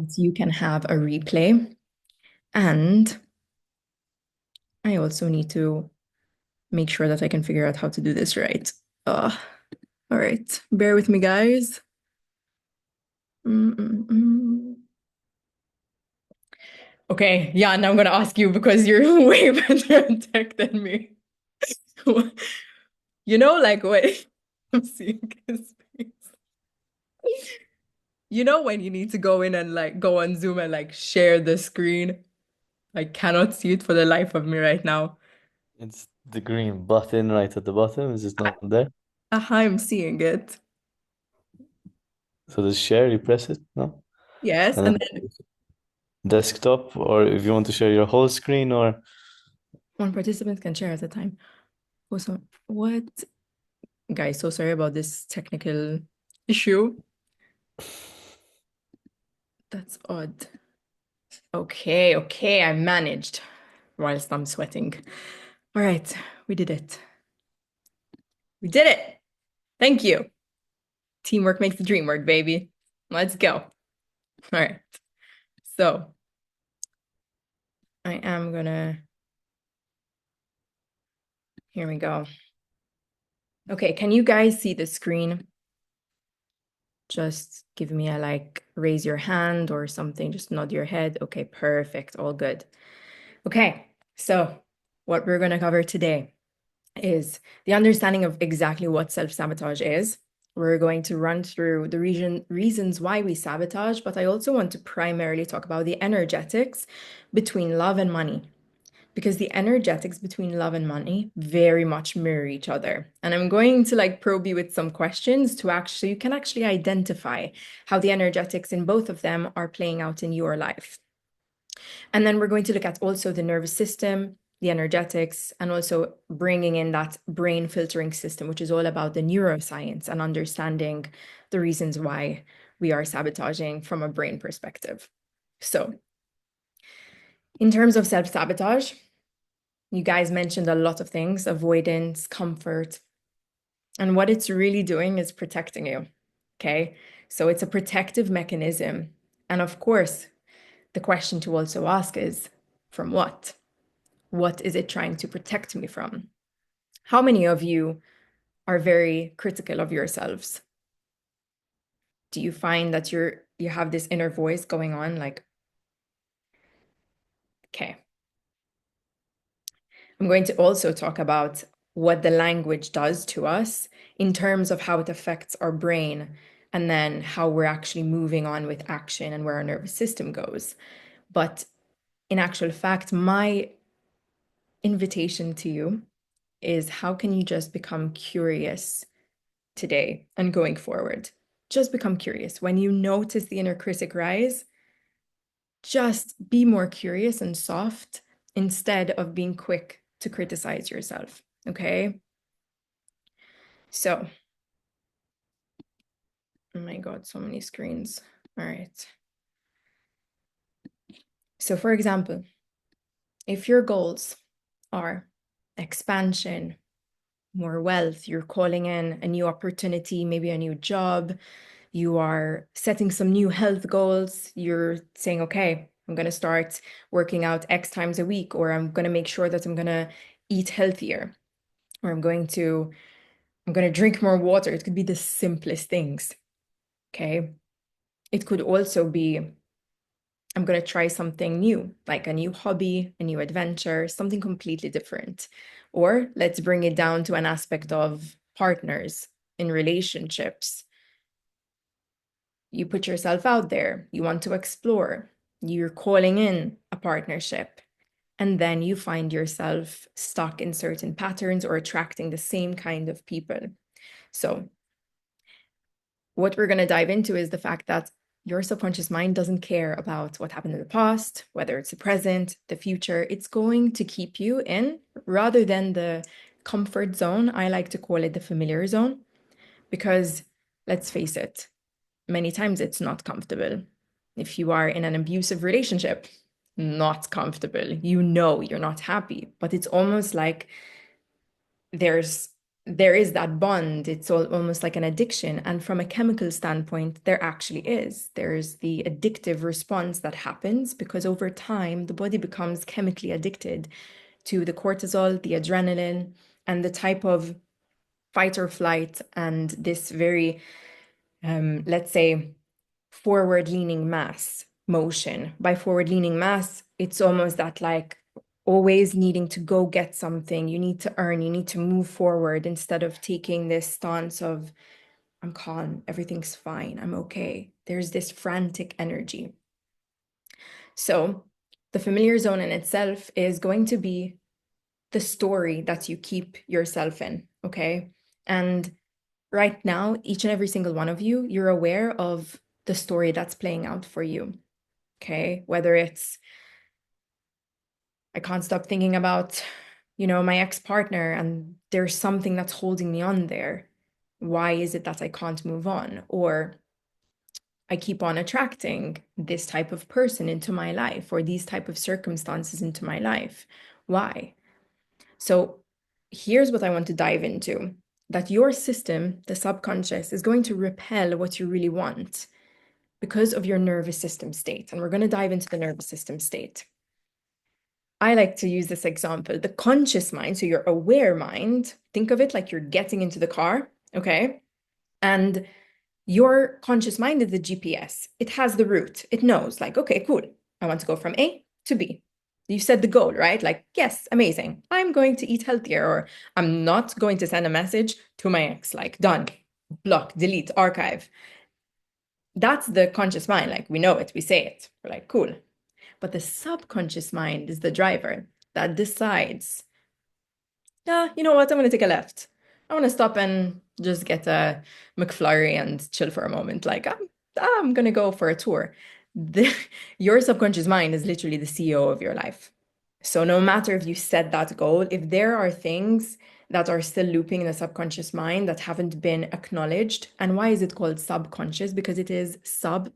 that you can have a replay. And I also need to make sure that I can figure out how to do this right. All right. Bear with me, guys. Mm-mm-mm. Okay, yeah, now I'm gonna ask you because you're way better at tech than me. You know, like what I'm seeing his face. You know when you need to go in and like go on Zoom and like share the screen? I cannot see it for the life of me right now. It's the green button right at the bottom. Is it not there? I'm seeing it. So the share, you press it, no? Yes, And and then then desktop, or if you want to share your whole screen, or one participant can share at a time. Also, what? Guys, so sorry about this technical issue. That's odd. Okay, I managed whilst I'm sweating. All right, we did it. We did it. Thank you. Teamwork makes the dream work, baby. Let's go. All right. So I am gonna, here we go. Okay, can you guys see the screen? Just give me a like, raise your hand or something, just nod your head. Okay, perfect, all good. Okay, so what we're gonna cover today is the understanding of exactly what self-sabotage is. We're going to run through the reasons why we sabotage, but I also want to primarily talk about the energetics between love and money, because the energetics between love and money very much mirror each other. And I'm going to like probe you with some questions to actually, you can actually identify how the energetics in both of them are playing out in your life. And then we're going to look at also the nervous system, the energetics, and also bringing in that brain filtering system, which is all about the neuroscience and understanding the reasons why we are sabotaging from a brain perspective. So, in terms of self sabotage, you guys mentioned a lot of things: avoidance, comfort. And what it's really doing is protecting you. Okay. So, it's a protective mechanism. And of course, the question to also ask is from what? What is it trying to protect me from? How many of you are very critical of yourselves? Do you find that you have this inner voice going on like, okay. I'm going to also talk about what the language does to us in terms of how it affects our brain and then how we're actually moving on with action and where our nervous system goes. But in actual fact, my invitation to you is how can you just become curious today and going forward? Just become curious. When you notice the inner critic rise, just be more curious and soft instead of being quick to criticize yourself. Okay. So, oh my God, so many screens. All right. So, for example, if your goals are expansion, more wealth, you're calling in a new opportunity, maybe a new job, you are setting some new health goals, you're saying, okay, I'm going to start working out X times a week, or I'm going to make sure that I'm going to eat healthier, or I'm going to drink more water. It could be the simplest things. Okay. It could also be, I'm going to try something new, like a new hobby, a new adventure, something completely different. Or let's bring it down to an aspect of partners in relationships. You put yourself out there, you want to explore, you're calling in a partnership, and then you find yourself stuck in certain patterns or attracting the same kind of people. So, what we're going to dive into is the fact that your subconscious mind doesn't care about what happened in the past, whether it's the present, the future. It's going to keep you in rather than the comfort zone. I like to call it the familiar zone because let's face it, many times it's not comfortable. If you are in an abusive relationship, not comfortable. You know you're not happy, but it's almost like there's there is that bond. It's almost like an addiction. And from a chemical standpoint, there actually is. There's the addictive response that happens because over time, the body becomes chemically addicted to the cortisol, the adrenaline, and the type of fight or flight, and this very, let's say, forward leaning mass motion. By forward leaning mass, it's almost that like always needing to go get something. You need to earn, you need to move forward instead of taking this stance of, I'm calm, everything's fine, I'm okay. There's this frantic energy. So the familiar zone in itself is going to be the story that you keep yourself in, okay? And right now, each and every single one of you, you're aware of the story that's playing out for you, okay? Whether it's, I can't stop thinking about, my ex-partner and there's something that's holding me on there. Why is it that I can't move on? Or I keep on attracting this type of person into my life or these type of circumstances into my life. Why? So here's what I want to dive into, that your system, the subconscious, is going to repel what you really want because of your nervous system state. And we're going to dive into the nervous system state. I like to use this example. The conscious mind, so your aware mind, think of it like you're getting into the car, okay? And your conscious mind is the GPS. It has the route. It knows, like, okay, cool. I want to go from A to B. You set the goal, right? Like, yes, amazing. I'm going to eat healthier, or I'm not going to send a message to my ex, like, done, block, delete, archive. That's the conscious mind. Like, we know it, we say it. We're like, cool. But the subconscious mind is the driver that decides, yeah, you know what? I'm going to take a left. I want to stop and just get a McFlurry and chill for a moment. Like, I'm going to go for a tour. The, your subconscious mind is literally the CEO of your life. So no matter if you set that goal, if there are things that are still looping in the subconscious mind that haven't been acknowledged, and why is it called subconscious? Because it is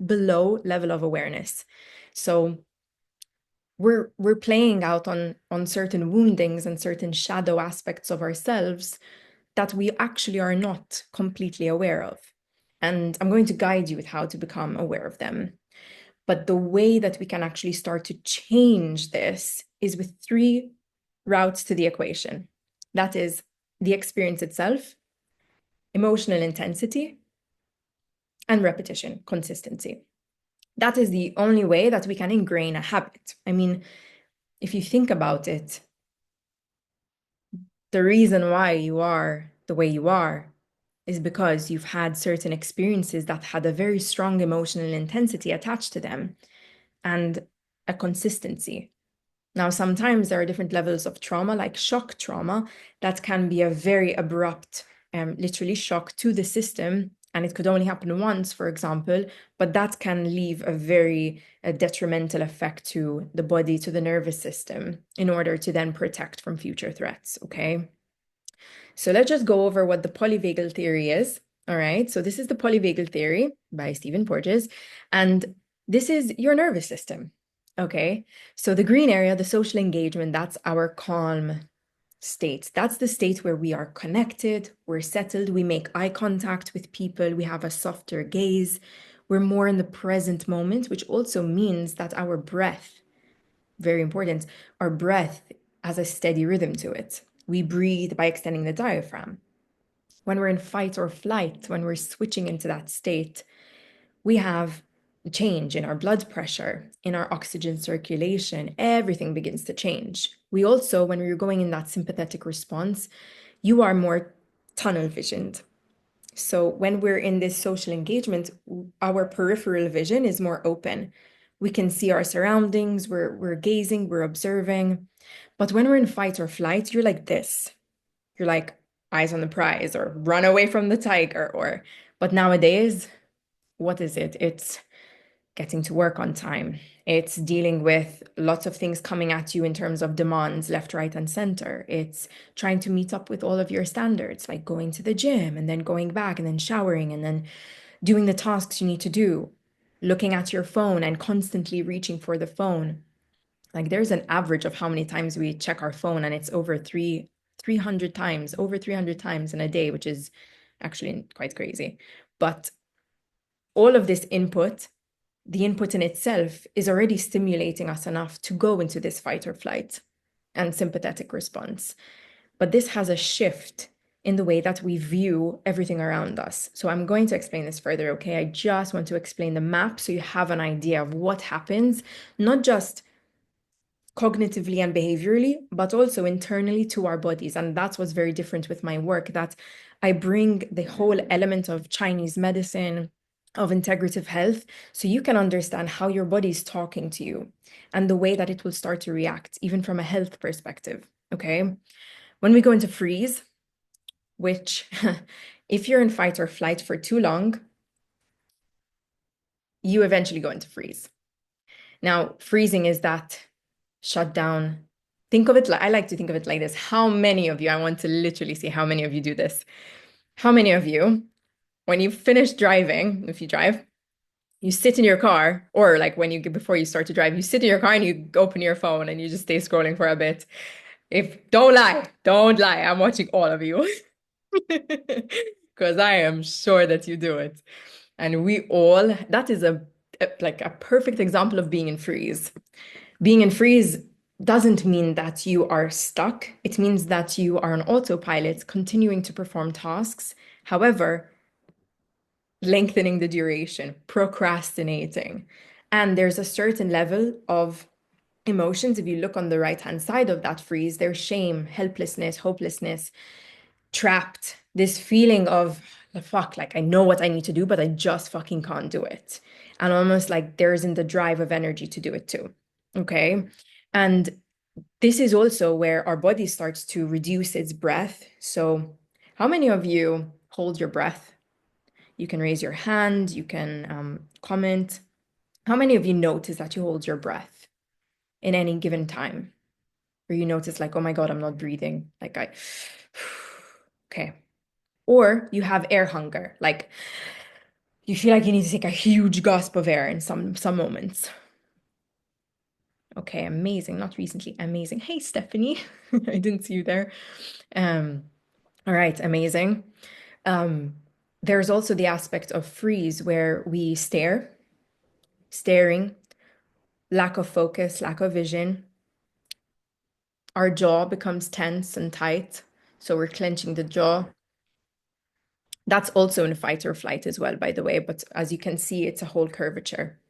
below level of awareness. So we're playing out on certain woundings and certain shadow aspects of ourselves that we actually are not completely aware of. And I'm going to guide you with how to become aware of them. But the way that we can actually start to change this is with three routes to the equation. That is the experience itself, emotional intensity, and repetition, consistency. That is the only way that we can ingrain a habit. I mean, if you think about it, the reason why you are the way you are is because you've had certain experiences that had a very strong emotional intensity attached to them and a consistency. Now, sometimes there are different levels of trauma, like shock trauma, that can be a very abrupt, literally shock to the system. And it could only happen once, for example, but that can leave a very detrimental effect to the body, to the nervous system, in order to then protect from future threats. Okay. So let's just go over what the polyvagal theory is. All right. So this is the polyvagal theory by Stephen Porges. And this is your nervous system. Okay. So the green area, the social engagement, that's our calm state. That's the state where we are connected, we're settled, we make eye contact with people, we have a softer gaze, we're more in the present moment, which also means that our breath, very important, our breath has a steady rhythm to it. We breathe by extending the diaphragm. When we're in fight or flight, when we're switching into that state, we have a change in our blood pressure, in our oxygen circulation. Everything begins to change. We also, when we're going in that sympathetic response, you are more tunnel visioned. So when we're in this social engagement, our peripheral vision is more open. We can see our surroundings, we're gazing, we're observing. But when we're in fight or flight, you're like this. You're like eyes on the prize or run away from the tiger or but nowadays, what is it? It's getting to work on time. It's dealing with lots of things coming at you in terms of demands, left, right, and center. It's trying to meet up with all of your standards, like going to the gym and then going back and then showering and then doing the tasks you need to do, looking at your phone and constantly reaching for the phone. Like there's an average of how many times we check our phone, and it's over 300 times, over 300 times in a day, which is actually quite crazy. But all of this input, the input in itself is already stimulating us enough to go into this fight or flight and sympathetic response. But this has a shift in the way that we view everything around us. So I'm going to explain this further, okay? I just want to explain the map so you have an idea of what happens, not just cognitively and behaviorally, but also internally to our bodies. And that's what's very different with my work, that I bring the whole element of Chinese medicine, of integrative health, so you can understand how your body is talking to you and the way that it will start to react, even from a health perspective. Okay. When we go into freeze, which if you're in fight or flight for too long, you eventually go into freeze. Now, freezing is that shut down. Think of it like, I like to think of it like this. How many of you, I want to literally see how many of you do this. How many of you, when you finish driving, if you drive, you sit in your car, or like when you before you start to drive, you sit in your car and you open your phone and you just stay scrolling for a bit. If don't lie, I'm watching all of you because I am sure that you do it. And we all, that is like a perfect example of being in freeze. Being in freeze doesn't mean that you are stuck. It means that you are on autopilot, continuing to perform tasks. However, lengthening the duration, procrastinating. And there's a certain level of emotions. If you look on the right-hand side of that freeze, there's shame, helplessness, hopelessness, trapped, this feeling of fuck, like I know what I need to do, but I just fucking can't do it. And almost like there isn't the drive of energy to do it too. Okay. And this is also where our body starts to reduce its breath. So, how many of you hold your breath? You can raise your hand, you can comment. How many of you notice that you hold your breath in any given time? Or you notice, like, oh my God, I'm not breathing. Like, okay. Or you have air hunger, like you feel like you need to take a huge gasp of air in some moments. Okay, amazing. Not recently, amazing. Hey, Stephanie, I didn't see you there. Um, all right, amazing. Um, there's also the aspect of freeze where we staring, lack of focus, lack of vision. Our jaw becomes tense and tight, so we're clenching the jaw. That's also in fight or flight as well, by the way, but as you can see, it's a whole curvature.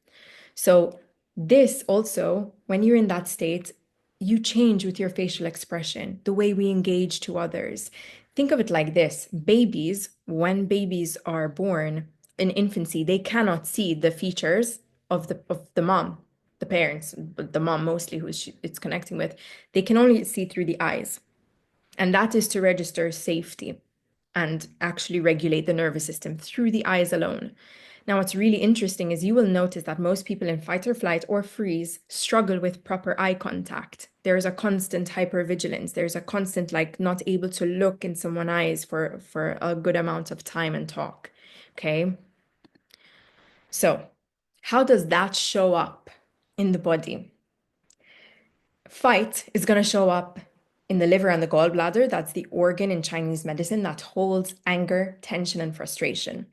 So this also, when you're in that state, you change with your facial expression, the way we engage to others. Think of it like this. Babies, when babies are born in infancy, they cannot see the features of the mom, the parents, but the mom mostly who it's connecting with. They can only see through the eyes. And that is to register safety and actually regulate the nervous system through the eyes alone. Now, what's really interesting is you will notice that most people in fight or flight or freeze struggle with proper eye contact. There's a constant hypervigilance. There's a constant, like, not able to look in someone's eyes for a good amount of time and talk. Okay. So, how does that show up in the body? Fight is going to show up in the liver and the gallbladder. That's the organ in Chinese medicine that holds anger, tension, and frustration.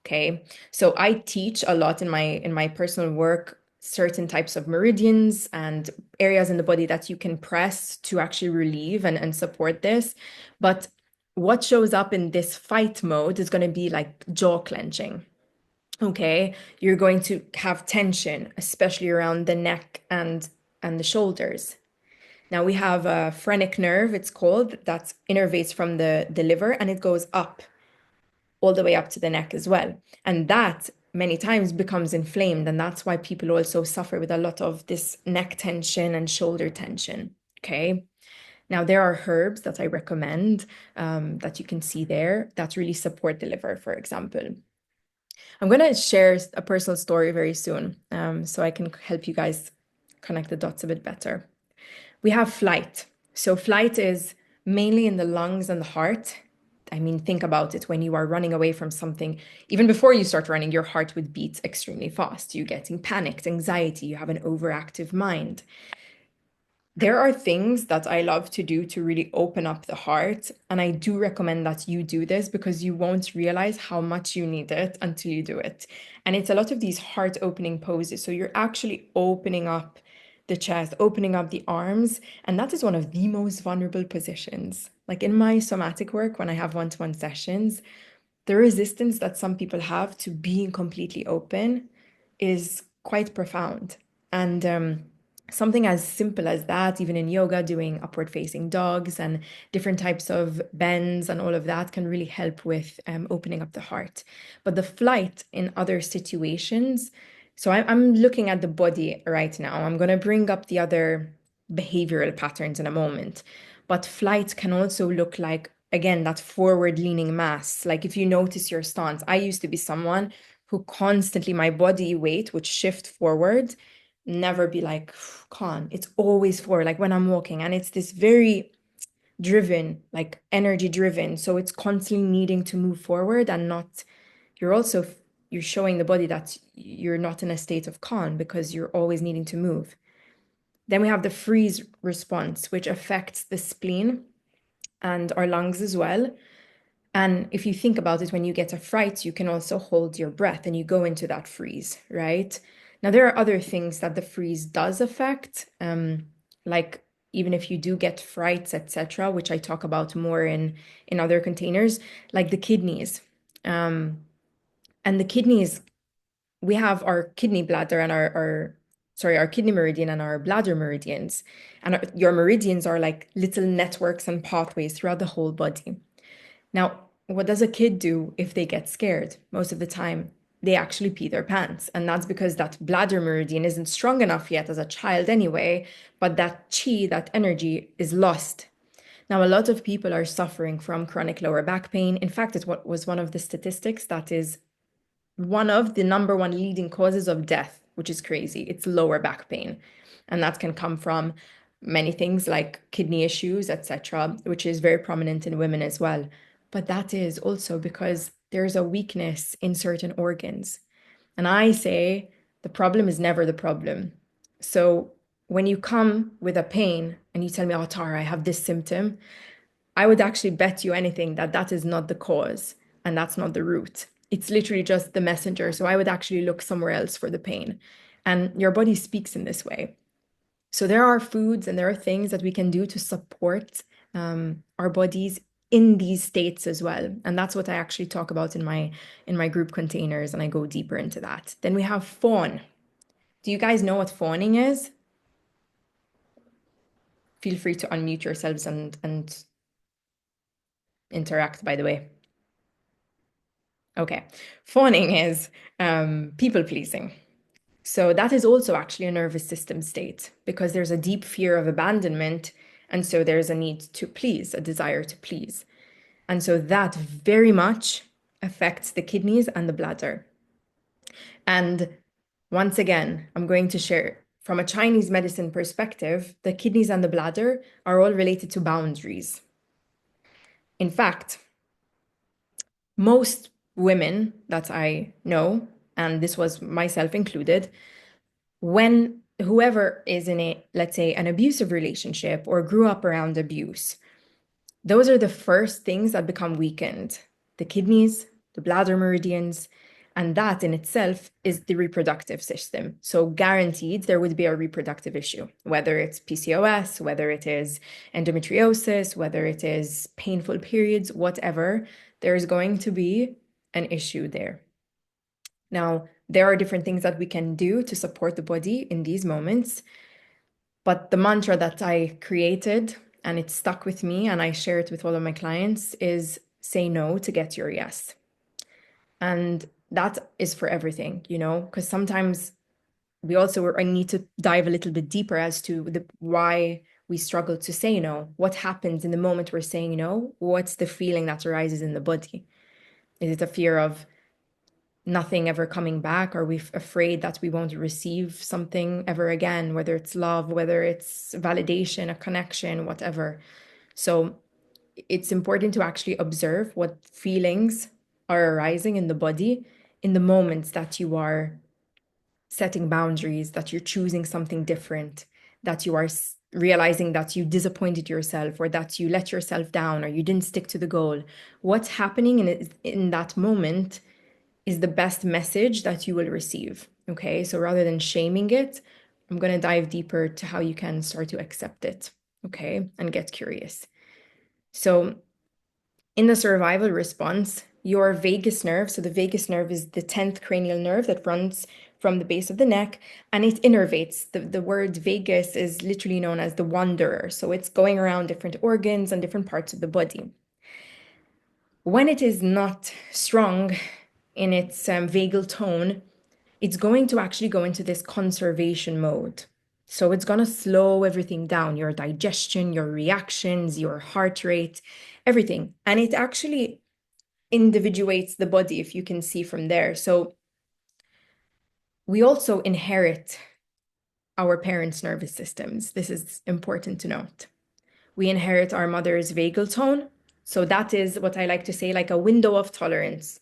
Okay, so I teach a lot in my personal work certain types of meridians and areas in the body that you can press to actually relieve and support this. But what shows up in this fight mode is going to be like jaw clenching. Okay, you're going to have tension, especially around the neck and the shoulders. Now we have a phrenic nerve, it's called, that innervates from the liver and it goes up all the way up to the neck as well. And that many times becomes inflamed. And that's why people also suffer with a lot of this neck tension and shoulder tension. Okay. Now, there are herbs that I recommend that you can see there that really support the liver, for example. I'm going to share a personal story very soon so I can help you guys connect the dots a bit better. We have flight. So, flight is mainly in the lungs and the heart. I mean, think about it when you are running away from something, even before you start running, your heart would beat extremely fast. You're getting panicked, anxiety, you have an overactive mind. There are things that I love to do to really open up the heart. And I do recommend that you do this because you won't realize how much you need it until you do it. And it's a lot of these heart opening poses. So you're actually opening up the chest, opening up the arms. And that is one of the most vulnerable positions. Like in my somatic work, when I have one-to-one sessions, the resistance that some people have to being completely open is quite profound. And something as simple as that, even in yoga, doing upward facing dogs and different types of bends and all of that can really help with opening up the heart. But the flight in other situations, so I'm looking at the body right now. I'm going to bring up the other behavioral patterns in a moment. But flight can also look like, again, that forward leaning mass. Like if you notice your stance, I used to be someone who constantly, my body weight would shift forward, never be like calm. It's always forward, like when I'm walking. And it's this very driven, like energy driven. So it's constantly needing to move forward and not, you're also, you're showing the body that you're not in a state of calm because you're always needing to move. Then we have the freeze response, which affects the spleen and our lungs as well. And if you think about it, when you get a fright, you can also hold your breath and you go into that freeze, right? Now, there are other things that the freeze does affect, like even if you do get frights, etc., which I talk about more in other containers, like the kidneys. Um, and the kidneys, we have our kidney bladder and our kidney meridian and our bladder meridians. And your meridians are like little networks and pathways throughout the whole body. Now, what does a kid do if they get scared? Most of the time, they actually pee their pants. And that's because that bladder meridian isn't strong enough yet as a child anyway, but that chi, that energy, is lost. Now, a lot of people are suffering from chronic lower back pain. In fact, it was one of the statistics that is one of the number one leading causes of death, which is crazy. It's lower back pain. And that can come from many things like kidney issues, etc., which is very prominent in women as well. But that is also because there's a weakness in certain organs. And I say the problem is never the problem. So when you come with a pain and you tell me, oh, Tara, I have this symptom, I would actually bet you anything that that is not the cause and that's not the root. It's literally just the messenger. So I would actually look somewhere else for the pain. And your body speaks in this way. So there are foods and there are things that we can do to support our bodies in these states as well. And that's what I actually talk about in my group containers, and I go deeper into that. Then we have fawn. Do you guys know what fawning is? Feel free to unmute yourselves and interact, by the way. Okay. Fawning is people pleasing. So that is also actually a nervous system state because there's a deep fear of abandonment. And so there's a need to please, a desire to please. And so that very much affects the kidneys and the bladder. And once again, I'm going to share from a Chinese medicine perspective, the kidneys and the bladder are all related to boundaries. In fact, most women that I know, and this was myself included, when whoever is in a, let's say, an abusive relationship or grew up around abuse, those are the first things that become weakened: the kidneys, the bladder meridians, and that in itself is the reproductive system. So guaranteed there would be a reproductive issue, whether it's PCOS, whether it is endometriosis, whether it is painful periods, whatever, there's going to be an issue there. Now, there are different things that we can do to support the body in these moments, but the mantra that I created and it stuck with me and I share it with all of my clients is say no to get your yes. And that is for everything, because sometimes we also need to dive a little bit deeper as to the why we struggle to say no. What happens in the moment we're saying no? What's the feeling that arises in the body? Is it a fear of nothing ever coming back? Are we afraid that we won't receive something ever again, whether it's love, whether it's validation, a connection, whatever? So it's important to actually observe what feelings are arising in the body in the moments that you are setting boundaries, that you're choosing something different, that you are realizing that you disappointed yourself or that you let yourself down or you didn't stick to the goal. What's happening in that moment is the best message that you will receive. Okay. So rather than shaming it, I'm going to dive deeper to how you can start to accept it. Okay. And get curious. So in the survival response, your vagus nerve, so the vagus nerve is the 10th cranial nerve that runs from the base of the neck and it innervates. The word vagus is literally known as the wanderer. So it's going around different organs and different parts of the body. When it is not strong in its vagal tone, it's going to actually go into this conservation mode. So it's going to slow everything down, your digestion, your reactions, your heart rate, everything. And it actually individuates the body, if you can see from there. So we also inherit our parents' nervous systems. This is important to note. We inherit our mother's vagal tone. So that is what I like to say, like a window of tolerance,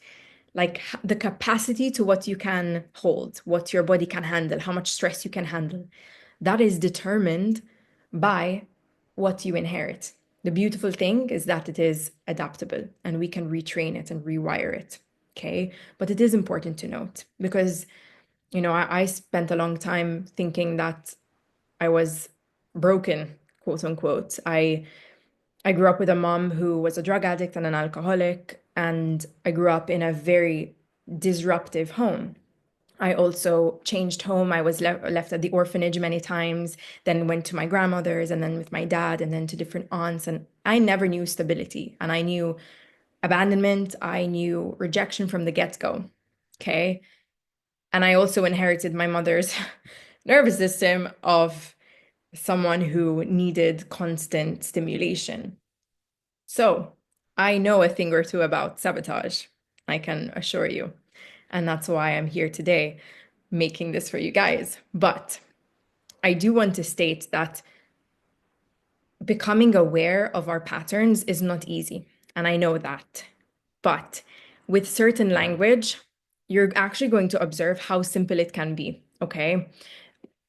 like the capacity to what you can hold, what your body can handle, how much stress you can handle. That is determined by what you inherit. The beautiful thing is that it is adaptable and we can retrain it and rewire it. Okay. But it is important to note because, I spent a long time thinking that I was broken, quote unquote. I grew up with a mom who was a drug addict and an alcoholic, and I grew up in a very disruptive home. I also changed home. I was left at the orphanage many times, then went to my grandmother's, and then with my dad, and then to different aunts. And I never knew stability. And I knew abandonment, I knew rejection from the get go. Okay. And I also inherited my mother's nervous system of someone who needed constant stimulation. So I know a thing or two about sabotage, I can assure you. And that's why I'm here today making this for you guys. But I do want to state that becoming aware of our patterns is not easy. And I know that. But with certain language, you're actually going to observe how simple it can be. Okay.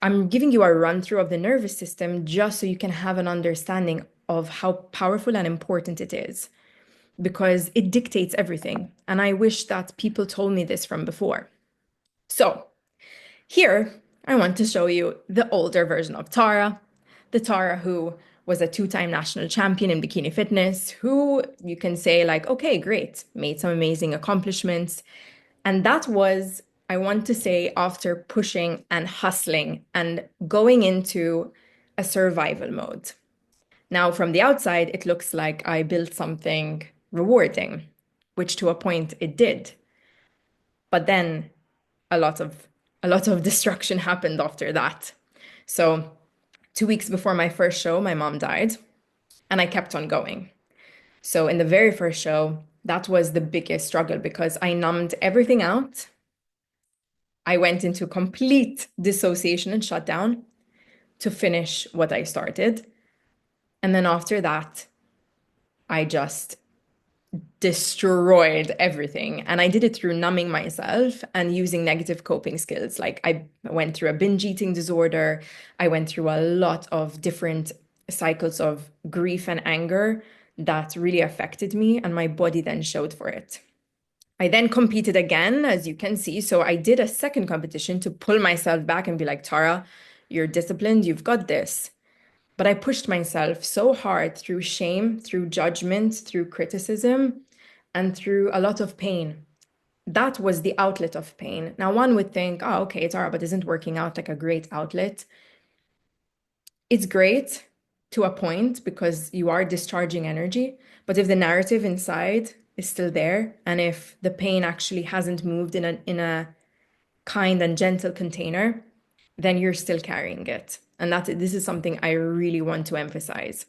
I'm giving you a run through of the nervous system just so you can have an understanding of how powerful and important it is because it dictates everything. And I wish that people told me this from before. So, here I want to show you the older version of Tara, the Tara who was a two-time national champion in bikini fitness, who you can say, like, okay, great, made some amazing accomplishments. And that was, I want to say, after pushing and hustling and going into a survival mode. Now, from the outside, it looks like I built something rewarding, which to a point it did. But then a lot of a lot of destruction happened after that. So, 2 weeks before my first show, my mom died, and I kept on going. So, in the very first show, that was the biggest struggle because I numbed everything out. I went into complete dissociation and shutdown to finish what I started. And then after that, I just destroyed everything. And I did it through numbing myself and using negative coping skills. Like I went through a binge eating disorder. I went through a lot of different cycles of grief and anger that really affected me. And my body then showed for it. I then competed again, as you can see. So I did a second competition to pull myself back and be like, Tara, you're disciplined. You've got this. But I pushed myself so hard through shame, through judgment, through criticism, and through a lot of pain. That was the outlet of pain. Now, one would think, oh, okay, it's all right, but isn't working out like a great outlet? It's great to a point because you are discharging energy. But if the narrative inside is still there, and if the pain actually hasn't moved in a kind and gentle container, then you're still carrying it. And this is something I really want to emphasize.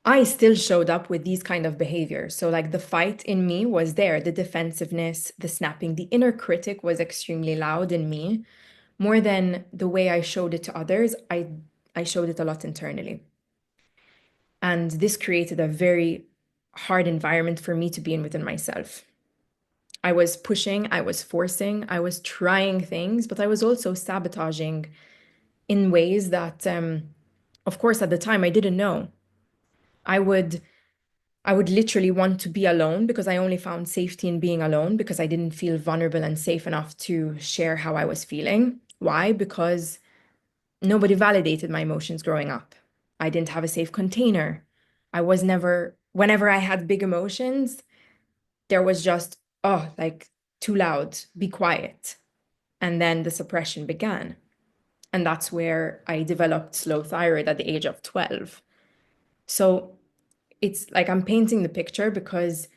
I still showed up with these kind of behaviors. So like the fight in me was there, the defensiveness, the snapping, the inner critic was extremely loud in me. More than the way I showed it to others, I showed it a lot internally. And this created a very hard environment for me to be in within myself. I was pushing, I was forcing, I was trying things, but I was also sabotaging in ways that Of course, at the time, I didn't know. I would I would literally want to be alone because I only found safety in being alone because I didn't feel vulnerable and safe enough to share how I was feeling. Why? Because nobody validated my emotions growing up. I didn't have a safe container. I was never, whenever I had big emotions, there was just, oh, like too loud, be quiet. And then the suppression began. And that's where I developed slow thyroid at the age of 12. So it's like I'm painting the picture because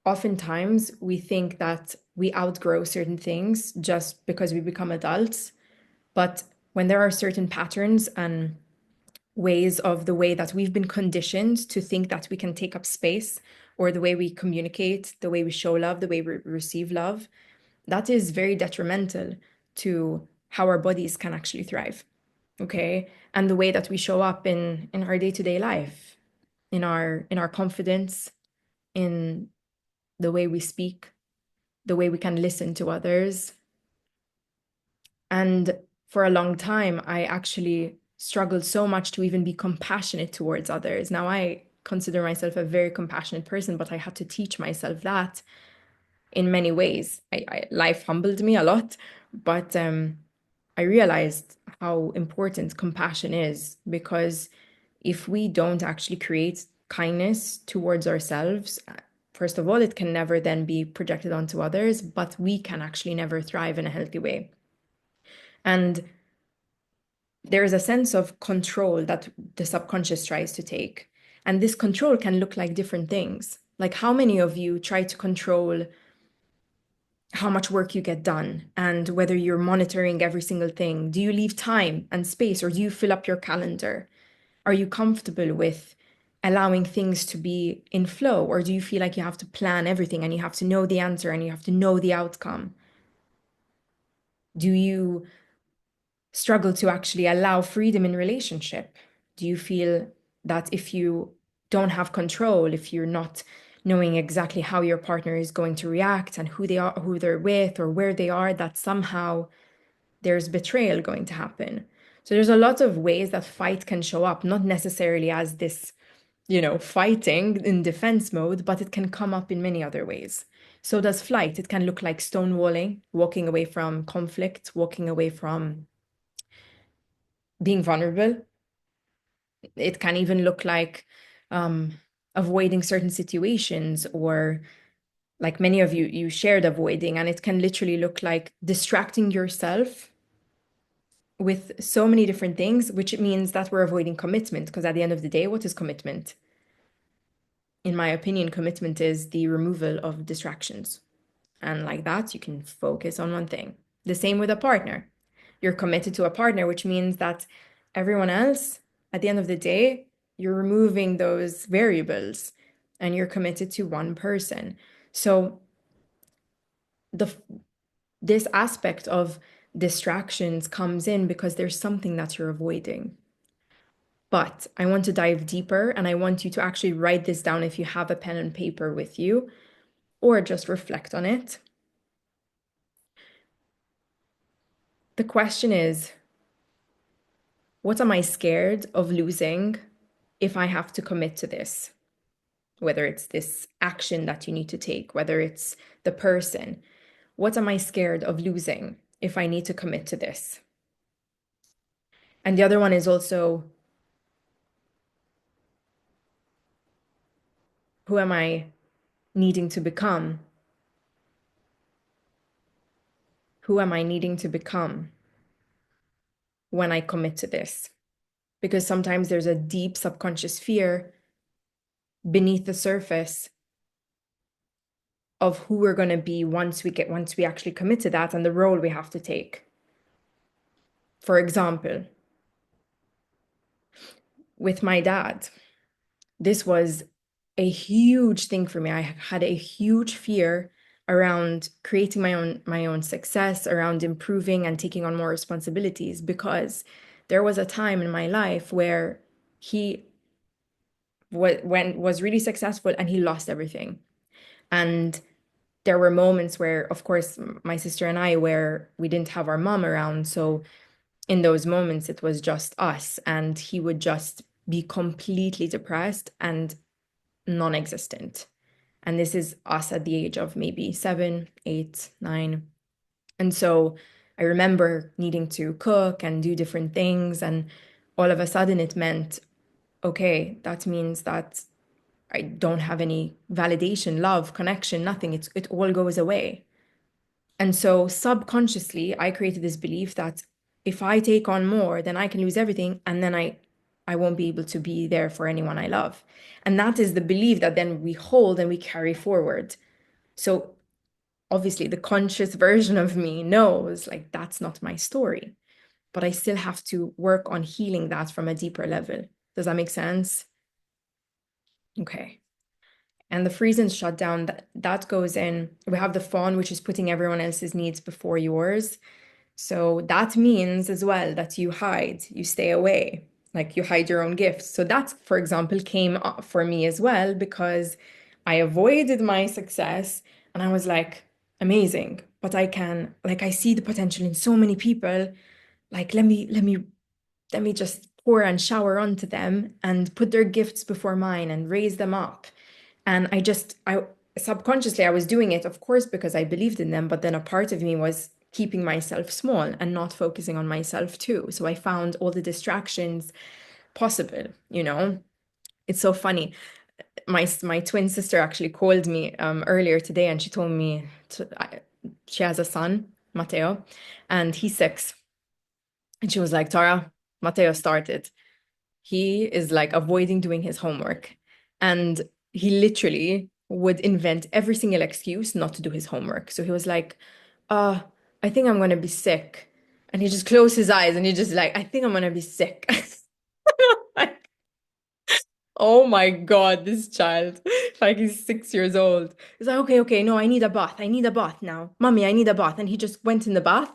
oftentimes we think that we outgrow certain things just because we become adults. But when there are certain patterns and ways of the way that we've been conditioned to think that we can take up space, or the way we communicate, the way we show love, the way we receive love, that is very detrimental to how our bodies can actually thrive. Okay. And the way that we show up in our day-to-day life, in our confidence, in the way we speak, the way we can listen to others. And for a long time, I actually struggled so much to even be compassionate towards others. Now, I consider myself a very compassionate person, but I had to teach myself that in many ways. Life humbled me a lot, but I realized how important compassion is because if we don't actually create kindness towards ourselves, first of all, it can never then be projected onto others, but we can actually never thrive in a healthy way. And there is a sense of control that the subconscious tries to take. And this control can look like different things. Like, how many of you try to control how much work you get done and whether you're monitoring every single thing? Do you leave time and space, or do you fill up your calendar? Are you comfortable with allowing things to be in flow, or do you feel like you have to plan everything and you have to know the answer and you have to know the outcome? Do you struggle to actually allow freedom in relationship? Do you feel that if you don't have control, if you're not knowing exactly how your partner is going to react and who they are, who they're with, or where they are, that somehow there's betrayal going to happen? So there's a lot of ways that fight can show up, not necessarily as this, fighting in defense mode, but it can come up in many other ways. So does flight. It can look like stonewalling, walking away from conflict, walking away from being vulnerable. It can even look like um, avoiding certain situations, or like many of you shared avoiding, and it can literally look like distracting yourself with so many different things, which means that we're avoiding commitment. Because at the end of the day, what is commitment? In my opinion, commitment is the removal of distractions. And like that, you can focus on one thing. The same with a partner. You're committed to a partner, which means that everyone else, at the end of the day, you're removing those variables and you're committed to one person. So the this aspect of distractions comes in because there's something that you're avoiding. But I want to dive deeper and I want you to actually write this down if you have a pen and paper with you, or just reflect on it. The question is, what am I scared of losing if I have to commit to this? Whether it's this action that you need to take, whether it's the person. What am I scared of losing if I need to commit to this? And the other one is also, who am I needing to become? Who am I needing to become when I commit to this? Because sometimes there's a deep subconscious fear beneath the surface of who we're going to be once we actually commit to that, and the role we have to take. For example, with my dad, this was a huge thing for me. I had a huge fear around creating my own success, around improving and taking on more responsibilities, because there was a time in my life where he was really successful and he lost everything. And there were moments where, of course, my sister and I, where we didn't have our mom around, so in those moments, it was just us, and he would just be completely depressed and non existent. And this is us at the age of maybe 7, 8, 9. And so I remember needing to cook and do different things. And all of a sudden, it meant, okay, that means that I don't have any validation, love, connection, nothing. It all goes away. And so subconsciously, I created this belief that if I take on more, then I can lose everything, and then I won't be able to be there for anyone I love. And that is the belief that then we hold and we carry forward. So obviously, the conscious version of me knows like that's not my story, but I still have to work on healing that from a deeper level. Does that make sense? Okay. And the freeze and shutdown, that goes in. We have the fawn, which is putting everyone else's needs before yours. So that means as well that you hide, you stay away, like you hide your own gifts. So that, for example, came up for me as well because I avoided my success and I was like, amazing, but I can, like, I see the potential in so many people. Like, let me just pour and shower onto them and put their gifts before mine and raise them up. And I subconsciously, I was doing it, of course, because I believed in them, but then a part of me was keeping myself small and not focusing on myself too. So I found all the distractions possible, you know? It's so funny. My twin sister actually called me earlier today and she told me she has a son, Matteo, and he's 6. And she was like, Tara, Matteo started. He is like avoiding doing his homework. And he literally would invent every single excuse not to do his homework. So he was like, uh, I think I'm gonna be sick. And he just closed his eyes and he just like, I think I'm gonna be sick. Like, oh my God, this child. Like he's 6 years old. He's like, okay, okay, no, I need a bath. I need a bath now. Mommy, I need a bath. And he just went in the bath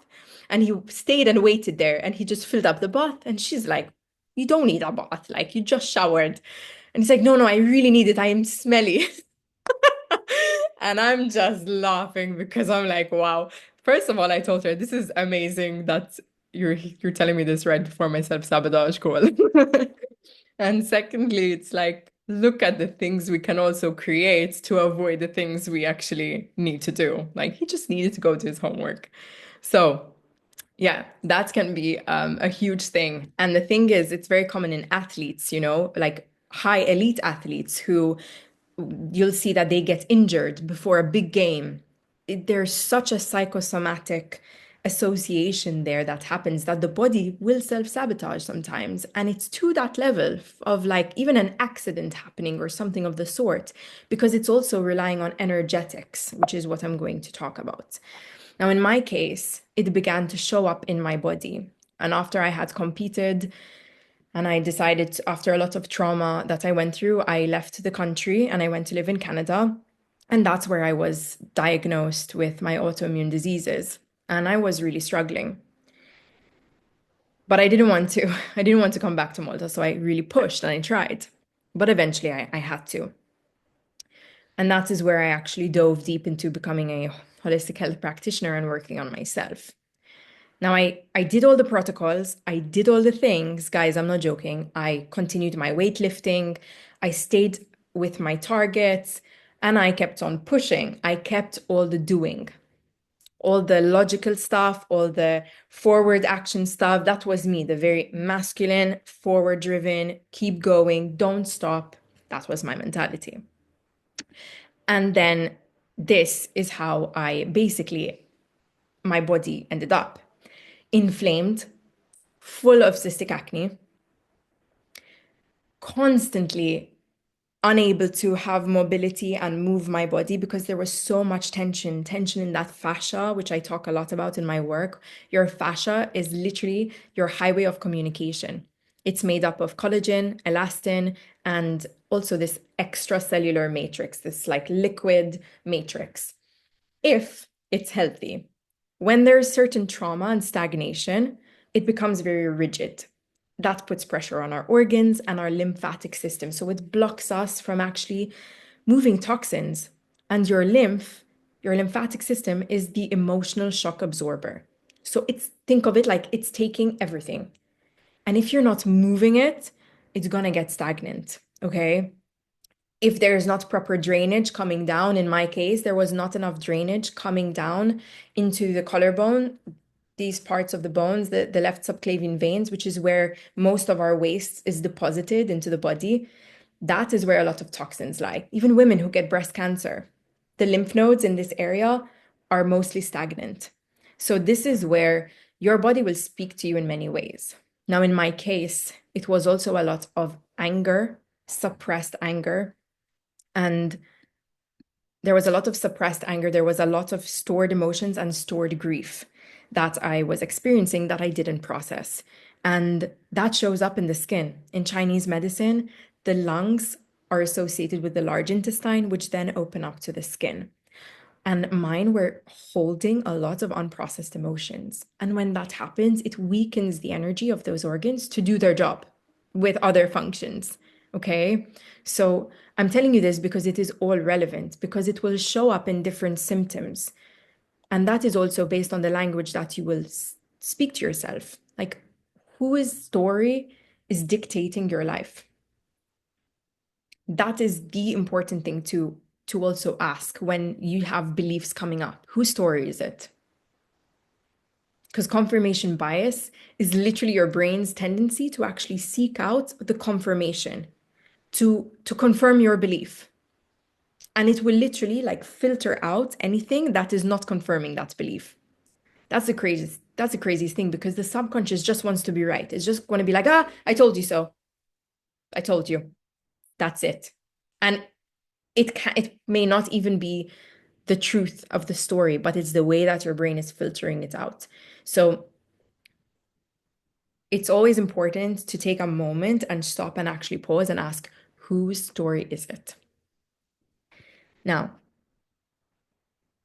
and he stayed and waited there and he just filled up the bath. And she's like, you don't need a bath. Like you just showered. And he's like, no, no, I really need it. I am smelly. And I'm just laughing because I'm like, wow. First of all, I told her, this is amazing that you're telling me this right before my self-sabotage call. And secondly, it's like, look at the things we can also create to avoid the things we actually need to do. Like he just needed to go to his homework. So yeah, that can be a huge thing. And the thing is, it's very common in athletes, like high elite athletes who you'll see that they get injured before a big game. There's such a psychosomatic association there that happens that the body will self-sabotage sometimes. And it's to that level of like even an accident happening or something of the sort, because it's also relying on energetics, which is what I'm going to talk about. Now, in my case, it began to show up in my body. And after I had competed, and I decided, after a lot of trauma that I went through, I left the country and I went to live in Canada. And that's where I was diagnosed with my autoimmune diseases. And I was really struggling. But I didn't want to. I didn't want to come back to Malta. So I really pushed and I tried. But eventually I had to. And that is where I actually dove deep into becoming a holistic health practitioner and working on myself. Now, I did all the protocols, I did all the things, guys, I'm not joking. I continued my weightlifting, I stayed with my targets, and I kept on pushing. I kept all the doing, all the logical stuff, all the forward action stuff. That was me, the very masculine, forward driven, keep going, don't stop. That was my mentality. And then this is how I basically, my body ended up inflamed, full of cystic acne, constantly unable to have mobility and move my body because there was so much tension in that fascia, which I talk a lot about in my work. Your fascia is literally your highway of communication. It's made up of collagen, elastin, and also this extracellular matrix, this like liquid matrix. If it's healthy, when there's certain trauma and stagnation, it becomes very rigid. That puts pressure on our organs and our lymphatic system. So it blocks us from actually moving toxins. And your lymphatic system is the emotional shock absorber. So think of it like it's taking everything. And if you're not moving it, it's gonna get stagnant. Okay. If there's not proper drainage coming down, in my case, there was not enough drainage coming down into the collarbone, these parts of the bones, the left subclavian veins, which is where most of our waste is deposited into the body. That is where a lot of toxins lie. Even women who get breast cancer, the lymph nodes in this area are mostly stagnant. So, this is where your body will speak to you in many ways. Now, in my case, it was also a lot of anger, suppressed anger. And there was a lot of suppressed anger. There was a lot of stored emotions and stored grief that I was experiencing that I didn't process. And that shows up in the skin. In Chinese medicine, the lungs are associated with the large intestine, which then open up to the skin. And mine were holding a lot of unprocessed emotions. And when that happens, it weakens the energy of those organs to do their job with other functions. Okay. So I'm telling you this because it is all relevant, because it will show up in different symptoms. And that is also based on the language that you will speak to yourself. Like, whose story is dictating your life? That is the important thing to also ask when you have beliefs coming up. Whose story is it? Because confirmation bias is literally your brain's tendency to actually seek out the confirmation, to confirm your belief. And it will literally like filter out anything that is not confirming that belief. That's the craziest thing, because the subconscious just wants to be right. It's just going to be like, ah, I told you so. I told you. That's it. And it may not even be the truth of the story, but it's the way that your brain is filtering it out. So it's always important to take a moment and stop and actually pause and ask, whose story is it? Now,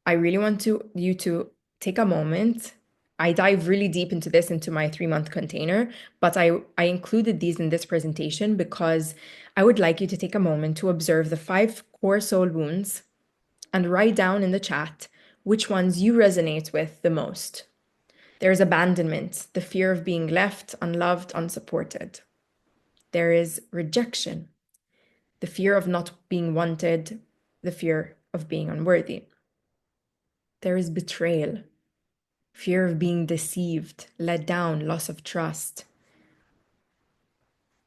I really want you to take a moment. I dive really deep into this into my 3-month container, but I included these in this presentation because I would like you to take a moment to observe the 5 core soul wounds and write down in the chat which ones you resonate with the most. There is abandonment, the fear of being left, unloved, unsupported. There is rejection, the fear of not being wanted, the fear of being unworthy. There is betrayal, fear of being deceived, let down, loss of trust.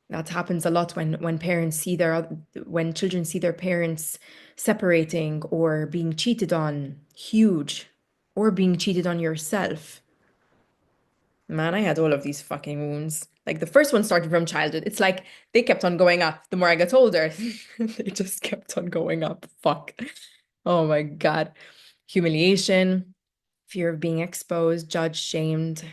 That happens a lot when parents see when children see their parents separating or being cheated on, huge, or being cheated on yourself. Man, I had all of these fucking wounds. Like the first one started from childhood. It's like they kept on going up the more I got older. They just kept on going up. Fuck. Oh my God. Humiliation, fear of being exposed, judged, shamed.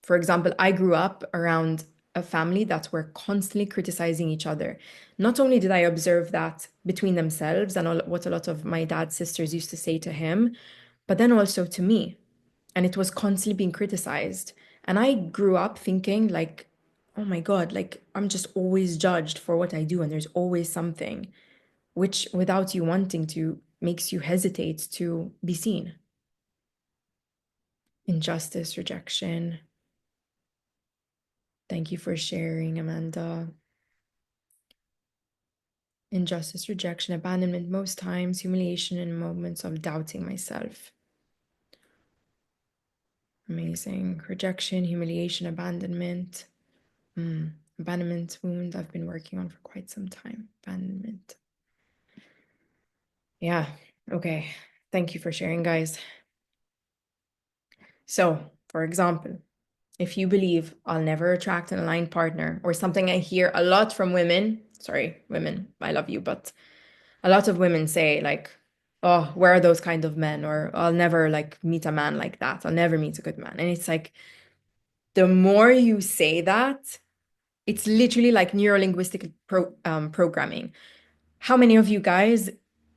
For example, I grew up around a family that were constantly criticizing each other. Not only did I observe that between themselves and what a lot of my dad's sisters used to say to him, but then also to me. And it was constantly being criticized. And I grew up thinking, like, oh my God, like I'm just always judged for what I do, and there's always something, which without you wanting to makes you hesitate to be seen. Injustice, rejection. Thank you for sharing, Amanda. Injustice, rejection, abandonment, most times, humiliation, and moments of doubting myself. Amazing. Rejection, humiliation, abandonment. Abandonment wound I've been working on for quite some time. Abandonment. Yeah. Okay. Thank you for sharing, guys. So, for example, if you believe I'll never attract an aligned partner, or something I hear a lot from women, sorry, women, I love you, but a lot of women say, like, oh, where are those kind of men? Or I'll never like meet a man like that. I'll never meet a good man. And it's like, the more you say that, it's literally like neuro-linguistic programming. How many of you guys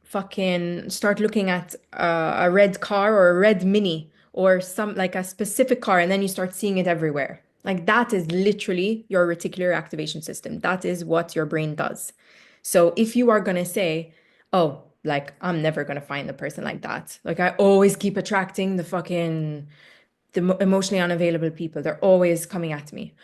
fucking start looking at a red car or a red mini or some like a specific car, and then you start seeing it everywhere? Like that is literally your reticular activation system. That is what your brain does. So if you are going to say, oh, like I'm never going to find a person like that. Like I always keep attracting the emotionally unavailable people, they're always coming at me.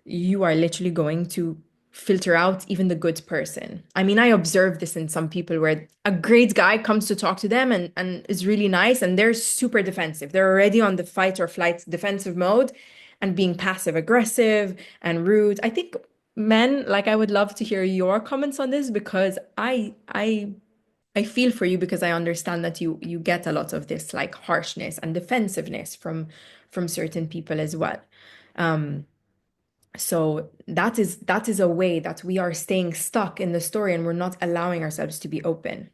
You are literally going to filter out even the good person. I mean, I observe this in some people where a great guy comes to talk to them and is really nice and they're super defensive. They're already on the fight or flight defensive mode and being passive aggressive and rude. I think men, like I would love to hear your comments on this because I feel for you because I understand that you get a lot of this like harshness and defensiveness from certain people as well. Um, so that is a way that we are staying stuck in the story and we're not allowing ourselves to be open.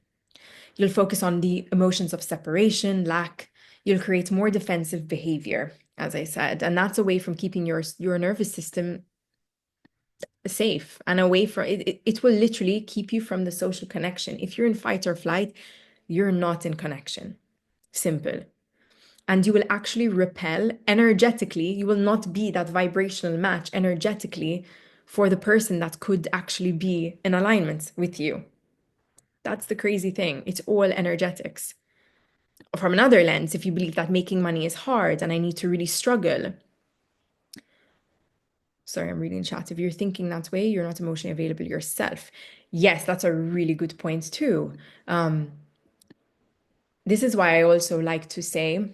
You'll focus on the emotions of separation, lack. You'll create more defensive behavior, as I said, and that's away from keeping your nervous system safe and away from it. It will literally keep you from the social connection. If you're in fight or flight, you're not in connection. Simple. And you will actually repel energetically. You will not be that vibrational match energetically for the person that could actually be in alignment with you. That's the crazy thing. It's all energetics. From another lens, if you believe that making money is hard and I need to really struggle, sorry, I'm reading chat. If you're thinking that way, you're not emotionally available yourself. Yes, that's a really good point too. Um, this is why I also like to say,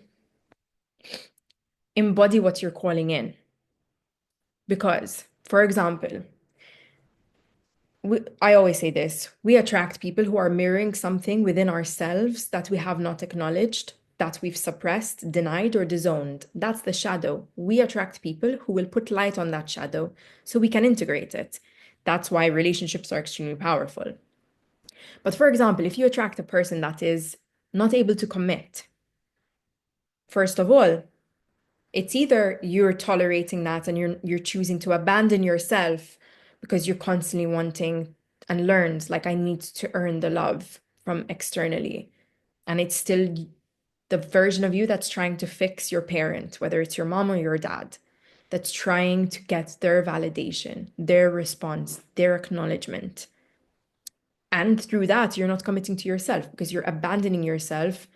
embody what you're calling in. Because, for example, I always say this, we attract people who are mirroring something within ourselves that we have not acknowledged, that we've suppressed, denied, or disowned. That's the shadow. We attract people who will put light on that shadow so we can integrate it. That's why relationships are extremely powerful. But for example, if you attract a person that is not able to commit, first of all, it's either you're tolerating that and you're choosing to abandon yourself because you're constantly wanting and learned like I need to earn the love from externally. And it's still the version of you that's trying to fix your parent, whether it's your mom or your dad, that's trying to get their validation, their response, their acknowledgement. And through that, you're not committing to yourself because you're abandoning yourself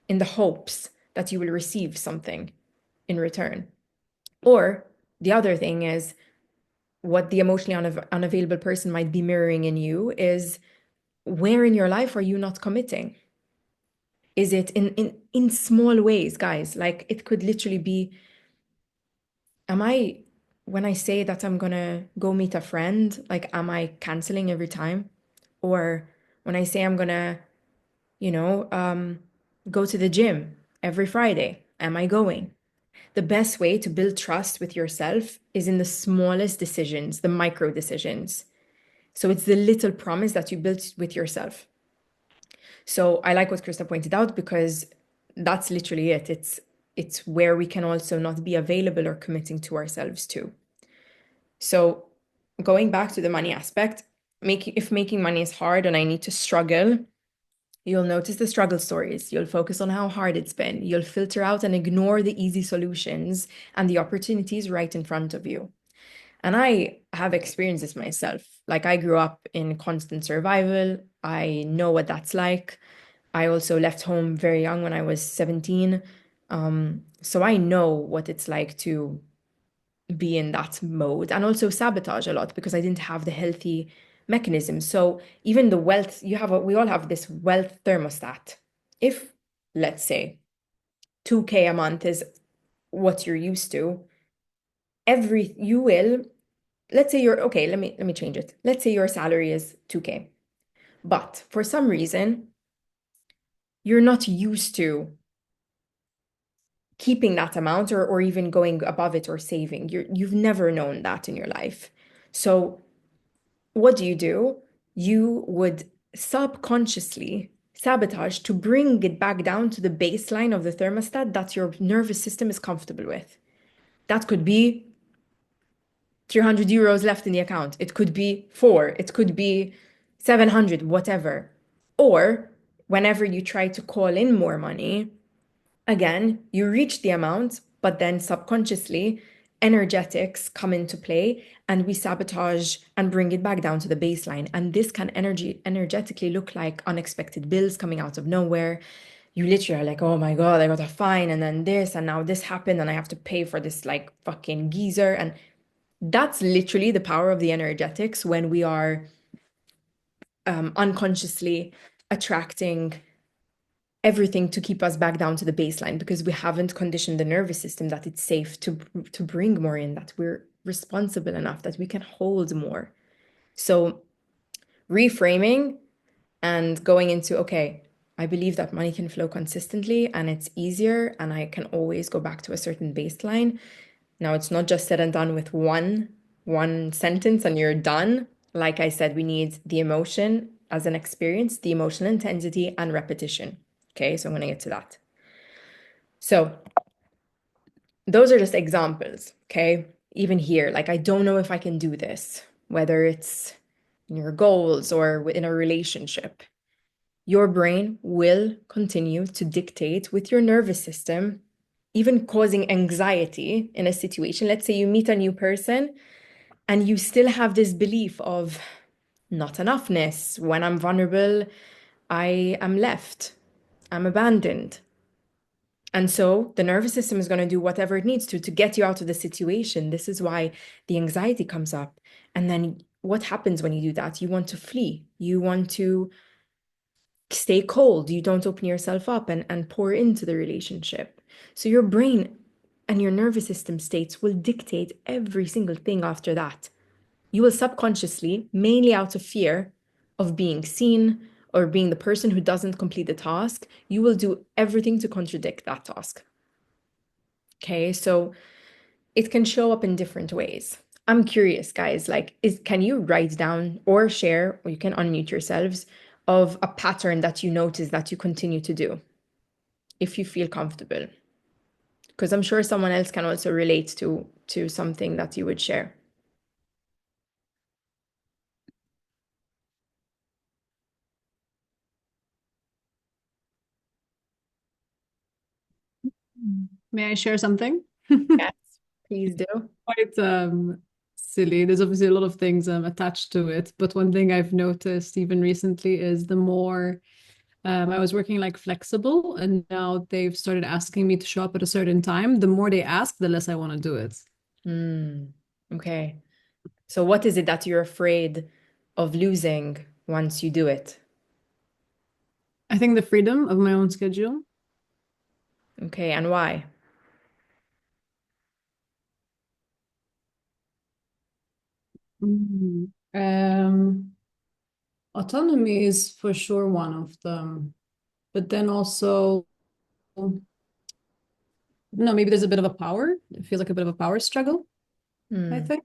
in the hopes that you will receive something in return. Or the other thing is what the emotionally unavailable person might be mirroring in you is where in your life are you not committing? Is it in small ways, guys? Like it could literally be, am I, when I say that I'm gonna go meet a friend, like am I canceling every time? Or when I say I'm gonna, you know, go to the gym every Friday, am I going? The best way to build trust with yourself is in the smallest decisions, the micro decisions. So it's the little promise that you built with yourself. So I like what Krista pointed out because that's literally it. It's where we can also not be available or committing to ourselves too. So going back to the money aspect, if making money is hard and I need to struggle, you'll notice the struggle stories. You'll focus on how hard it's been. You'll filter out and ignore the easy solutions and the opportunities right in front of you. And I have experienced this myself. Like I grew up in constant survival. I know what that's like. I also left home very young when I was 17. So I know what it's like to be in that mode and also sabotage a lot because I didn't have the healthy mechanism. So even the wealth, we all have this wealth thermostat. If, let's say, 2K a month is what you're used to, you will, let's say you're, okay, let me change it. Let's say your salary is 2K, but for some reason, you're not used to keeping that amount or even going above it or saving. You've never known that in your life. So what do? You would subconsciously sabotage to bring it back down to the baseline of the thermostat that your nervous system is comfortable with. That could be 300 euros left in the account. It could be four. It could be 700, whatever. Or whenever you try to call in more money, again, you reach the amount, but then subconsciously, energetics come into play and we sabotage and bring it back down to the baseline. And this can energetically look like unexpected bills coming out of nowhere, you literally are like, oh my God, I got a fine and then this and now this happened and I have to pay for this like fucking geezer. And that's literally the power of the energetics when we are unconsciously attracting everything to keep us back down to the baseline because we haven't conditioned the nervous system that it's safe to bring more in, that we're responsible enough, that we can hold more. So reframing and going into, okay, I believe that money can flow consistently and it's easier and I can always go back to a certain baseline. Now it's not just said and done with one sentence and you're done. Like I said, we need the emotion as an experience, the emotional intensity and repetition. Okay, so I'm going to get to that. So those are just examples, okay? Even here, like I don't know if I can do this, whether it's in your goals or within a relationship. Your brain will continue to dictate with your nervous system, even causing anxiety in a situation. Let's say you meet a new person and you still have this belief of not enoughness. When I'm vulnerable, I am left, I'm abandoned. And so the nervous system is going to do whatever it needs to get you out of the situation. This is why the anxiety comes up. And then what happens when you do that? You want to flee. You want to stay cold. You don't open yourself up and pour into the relationship. So your brain and your nervous system states will dictate every single thing after that. You will subconsciously, mainly out of fear of being seen or being the person who doesn't complete the task, you will do everything to contradict that task. Okay, so it can show up in different ways. I'm curious, guys, like, can you write down or share, or you can unmute yourselves, of a pattern that you notice that you continue to do, if you feel comfortable? Because I'm sure someone else can also relate to something that you would share. May I share something? Yes, please do. Quite silly. There's obviously a lot of things attached to it, but one thing I've noticed even recently is the more I was working like flexible, and now they've started asking me to show up at a certain time. The more they ask, the less I want to do it. Okay. So what is it that you're afraid of losing once you do it? I think the freedom of my own schedule. Okay, and why? Mm. Autonomy is for sure one of them, but then also, no, maybe there's a bit of a power. It feels like a bit of a power struggle, I Hmm. think.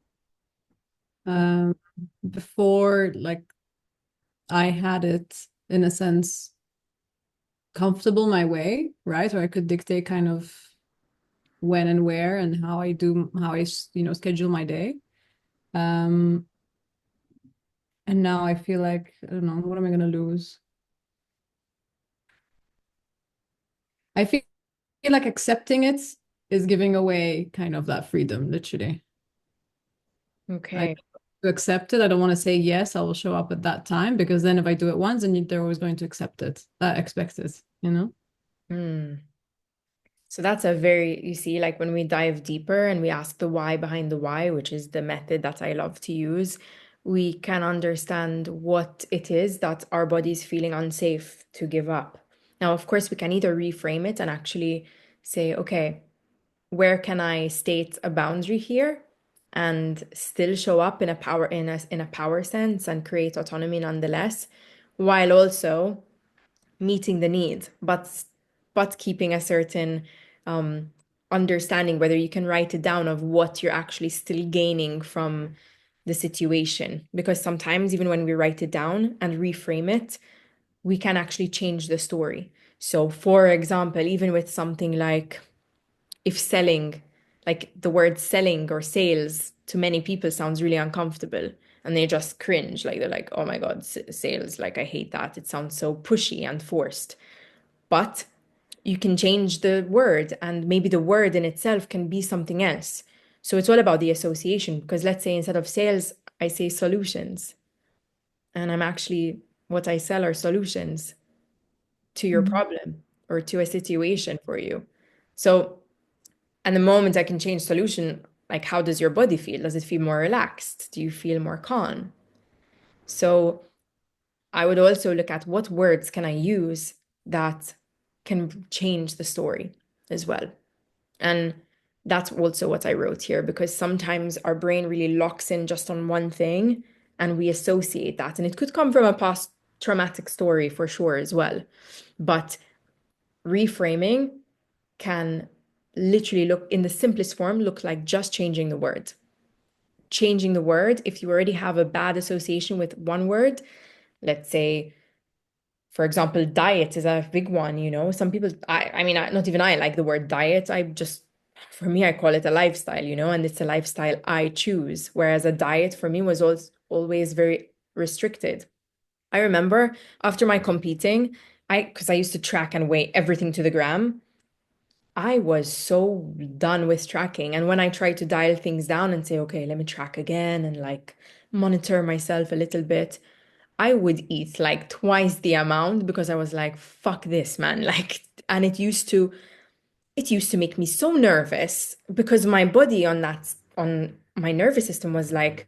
Um, Before, like, I had it in a sense comfortable my way, right? Or I could dictate kind of when and where and how I, schedule my day. Um, and now I feel like, I don't know, what am I going to lose? I feel like accepting it is giving away kind of that freedom, literally. I Okay. to accept it. I don't want to say yes, I will show up at that time because then if I do it once, then they're always going to accept it, expect it, you know? Hmm. So that's a very, you see, like when we dive deeper and we ask the why behind the why, which is the method that I love to use, we can understand what it is that our body's feeling unsafe to give up. Now, of course, we can either reframe it and actually say, okay, where can I state a boundary here and still show up in a power sense and create autonomy nonetheless, while also meeting the need, but keeping a certain understanding, whether you can write it down of what you're actually still gaining from the situation. Because sometimes even when we write it down and reframe it, we can actually change the story. So for example, even with something like, if selling, like the word selling or sales to many people sounds really uncomfortable and they just cringe, like they're like, oh my God, sales, like I hate that. It sounds so pushy and forced. But you can change the word, and maybe the word in itself can be something else. So it's all about the association, because let's say instead of sales, I say solutions, and I'm actually, what I sell are solutions to your Mhm. problem, or to a situation for you. So, and the moment I can change solution, like how does your body feel? Does it feel more relaxed? Do you feel more calm? So I would also look at what words can I use that can change the story as well. And that's also what I wrote here, because sometimes our brain really locks in just on one thing and we associate that. And it could come from a past traumatic story for sure as well. But reframing can literally look in the simplest form, look like just changing the word. Changing the word, if you already have a bad association with one word, let's say, for example, diet is a big one, you know. Some people, I mean, not even I like the word diet. I just, for me, I call it a lifestyle, you know, and it's a lifestyle I choose. Whereas a diet for me was always very restricted. I remember after my competing, because I used to track and weigh everything to the gram, I was so done with tracking. And when I tried to dial things down and say, okay, let me track again and like monitor myself a little bit, I would eat like twice the amount because I was like, fuck this, man. Like, and it used to make me so nervous because my body on my nervous system was like,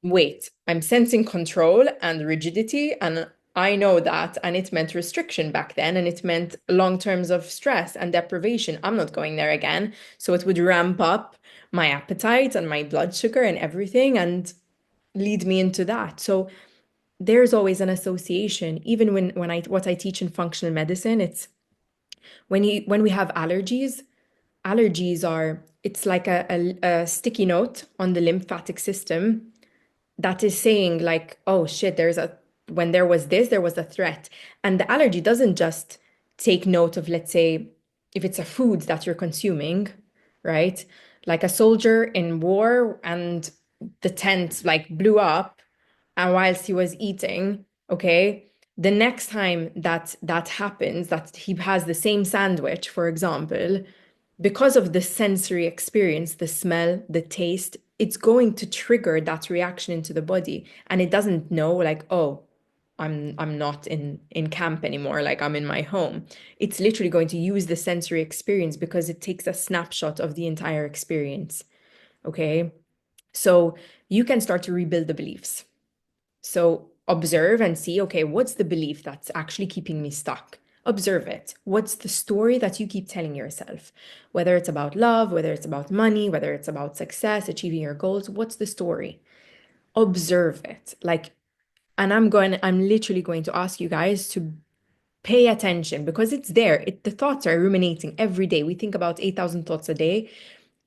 wait, I'm sensing control and rigidity, and I know that. And it meant restriction back then, and it meant long terms of stress and deprivation. I'm not going there again. So it would ramp up my appetite and my blood sugar and everything and lead me into that. So there's always an association. Even when I what I teach in functional medicine, it's when we have allergies, allergies are it's like a sticky note on the lymphatic system that is saying like, oh shit, when there was this, there was a threat. And the allergy doesn't just take note of, let's say, if it's a food that you're consuming, right? Like a soldier in war and the tent like blew up and whilst he was eating, okay, the next time that happens, that he has the same sandwich, for example, because of the sensory experience, the smell, the taste, it's going to trigger that reaction into the body. And it doesn't know like, oh, I'm not in camp anymore, like I'm in my home. It's literally going to use the sensory experience because it takes a snapshot of the entire experience. Okay. So you can start to rebuild the beliefs. So observe and see, okay, what's the belief that's actually keeping me stuck? Observe it. What's the story that you keep telling yourself? Whether it's about love, whether it's about money, whether it's about success, achieving your goals, what's the story? Observe it. Like, and I'm literally going to ask you guys to pay attention because it's there. The thoughts are ruminating every day. We think about 8,000 thoughts a day,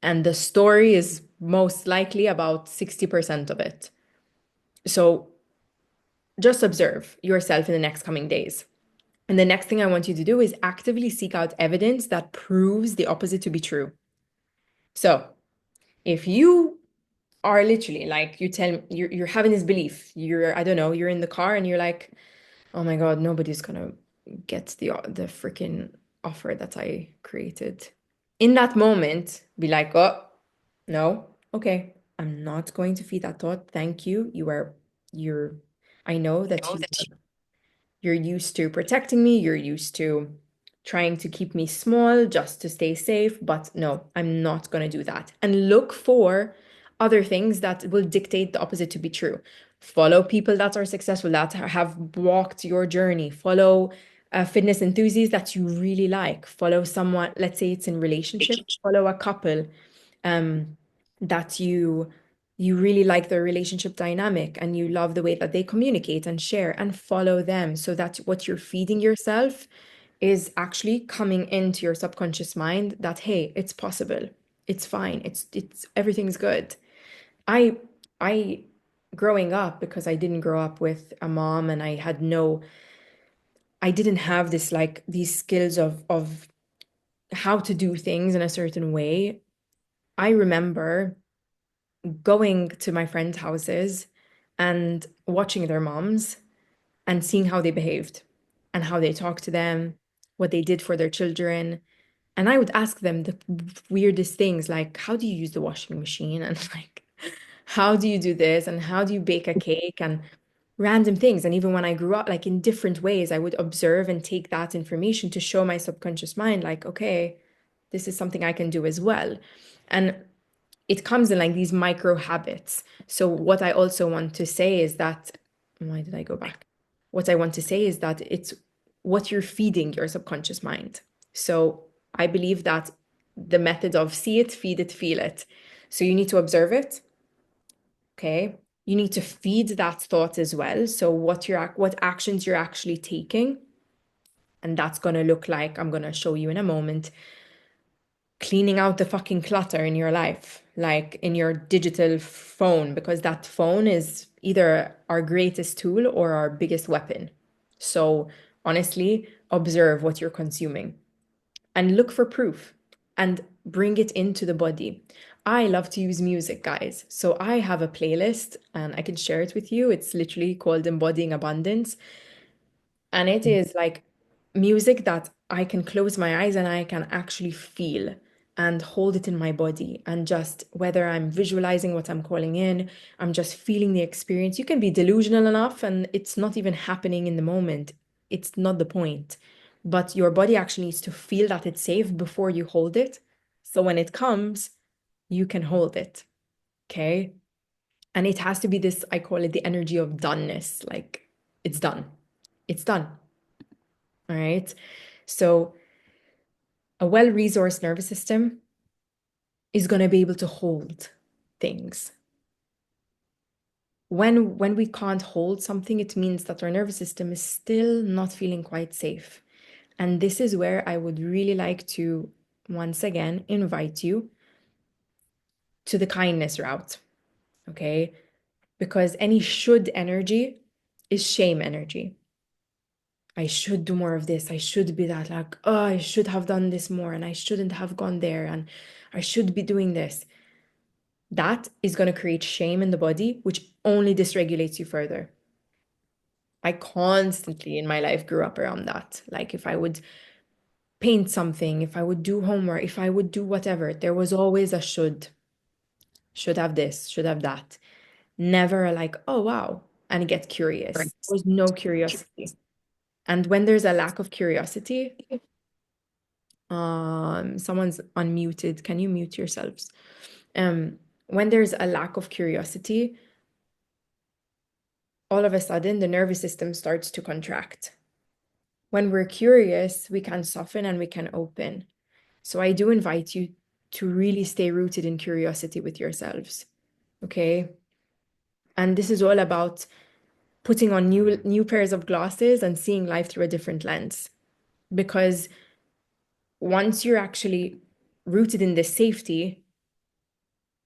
and the story is most likely about 60% of it. So just observe yourself in the next coming days. And the next thing I want you to do is actively seek out evidence that proves the opposite to be true. So if you are literally like you're having this belief, I don't know, you're in the car and you're like, oh my God, nobody's gonna get the freaking offer that I created. In that moment, be like, oh no, okay, I'm not going to feed that thought. Thank you. You're I know that you're used to protecting me, you're used to trying to keep me small just to stay safe, but no, I'm not going to do that. And look for other things that will dictate the opposite to be true. Follow people that are successful, that have walked your journey. Follow fitness enthusiasts that you really like. Follow someone, let's say it's in relationship, follow a couple um, that you really like their relationship dynamic and you love the way that they communicate and share, and follow them so that what you're feeding yourself is actually coming into your subconscious mind that, hey, it's possible, it's fine, it's everything's good. I growing up, because I didn't grow up with a mom and I didn't have this like these skills of how to do things in a certain way. I remember going to my friends' houses and watching their moms and seeing how they behaved and how they talked to them, what they did for their children. And I would ask them the weirdest things like, how do you use the washing machine? And like, how do you do this? And how do you bake a cake? And random things. And even when I grew up, like in different ways, I would observe and take that information to show my subconscious mind, like, okay, this is something I can do as well. And it comes in like these micro habits. So what I also want to say is that, why did I go back? What I want to say is that it's what you're feeding your subconscious mind. So I believe that the method of see it, feed it, feel it. So you need to observe it, okay? You need to feed that thought as well. So what actions you're actually taking, and that's going to look like, I'm going to show you in a moment, cleaning out the fucking clutter in your life, like in your digital phone, because that phone is either our greatest tool or our biggest weapon. So honestly, observe what you're consuming and look for proof and bring it into the body. I love to use music, guys. So I have a playlist and I can share it with you. It's literally called Embodying Abundance. And it is like music that I can close my eyes and I can actually feel and hold it in my body. And just whether I'm visualizing what I'm calling in, I'm just feeling the experience. You can be delusional enough and it's not even happening in the moment. It's not the point. But your body actually needs to feel that it's safe before you hold it. So when it comes, you can hold it. Okay. And it has to be this, I call it the energy of doneness. Like it's done. It's done. All right. So a well-resourced nervous system is going to be able to hold things. When we can't hold something, it means that our nervous system is still not feeling quite safe. And this is where I would really like to once again invite you to the kindness route. Okay? Because any should energy is shame energy. I should do more of this. I should be that, like, oh, I should have done this more and I shouldn't have gone there and I should be doing this. That is going to create shame in the body, which only dysregulates you further. I constantly in my life grew up around that. Like if I would paint something, if I would do homework, if I would do whatever, there was always a should have this, should have that. Never a like, oh, wow, and get curious. There was no curiosity. And when there's a lack of curiosity, someone's unmuted. Can you mute yourselves? When there's a lack of curiosity, all of a sudden the nervous system starts to contract. When we're curious, we can soften and we can open. So I do invite you to really stay rooted in curiosity with yourselves. Okay? And this is all about putting on new pairs of glasses and seeing life through a different lens. Because once you're actually rooted in this safety,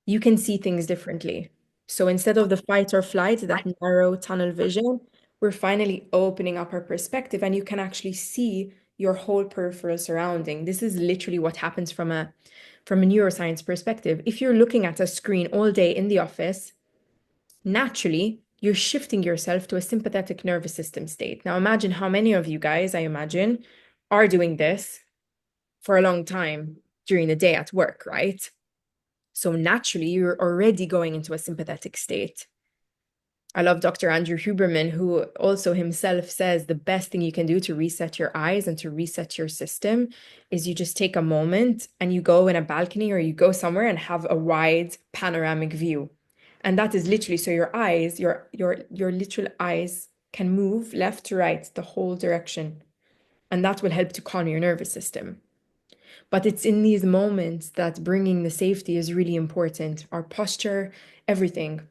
you can see things differently. So instead of the fight or flight, that narrow tunnel vision, we're finally opening up our perspective and you can actually see your whole peripheral surrounding. This is literally what happens from a neuroscience perspective. If you're looking at a screen all day in the office, naturally, you're shifting yourself to a sympathetic nervous system state. Now imagine how many of you guys, I imagine, are doing this for a long time during the day at work, right? So naturally, you're already going into a sympathetic state. I love Dr. Andrew Huberman, who also himself says the best thing you can do to reset your eyes and to reset your system is you just take a moment and you go in a balcony or you go somewhere and have a wide panoramic view. And that is literally so your eyes, your literal eyes can move left to right the whole direction. And that will help to calm your nervous system. But it's in these moments that bringing the safety is really important, our posture, everything,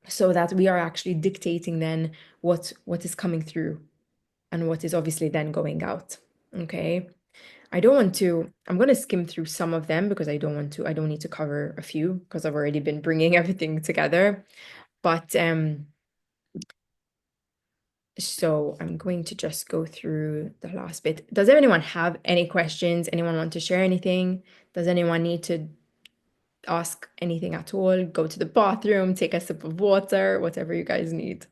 so that we are actually dictating then what is coming through and what is obviously then going out. Okay. I'm going to skim through some of them because I don't need to cover a few because I've already been bringing everything together. But so I'm going to just go through the last bit. Does anyone have any questions? Anyone want to share anything? Does anyone need to ask anything at all? Go to the bathroom, take a sip of water, whatever you guys need.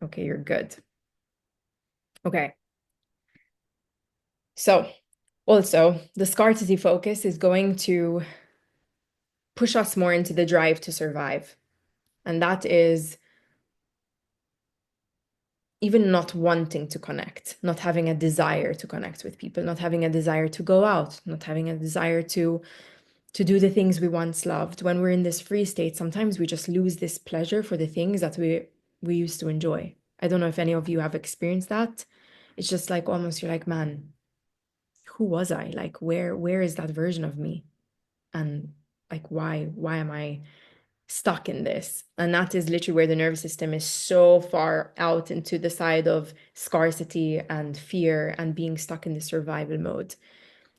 Okay, you're good. Okay. So also the scarcity focus is going to push us more into the drive to survive. And that is even not wanting to connect, not having a desire to connect with people, not having a desire to go out, not having a desire to do the things we once loved. When we're in this free state, sometimes we just lose this pleasure for the things that we used to enjoy. I don't know if any of you have experienced that. It's just like almost you're like, man, who was I? Like where is that version of me? And like why am I stuck in this? And that is literally where the nervous system is so far out into the side of scarcity and fear and being stuck in the survival mode.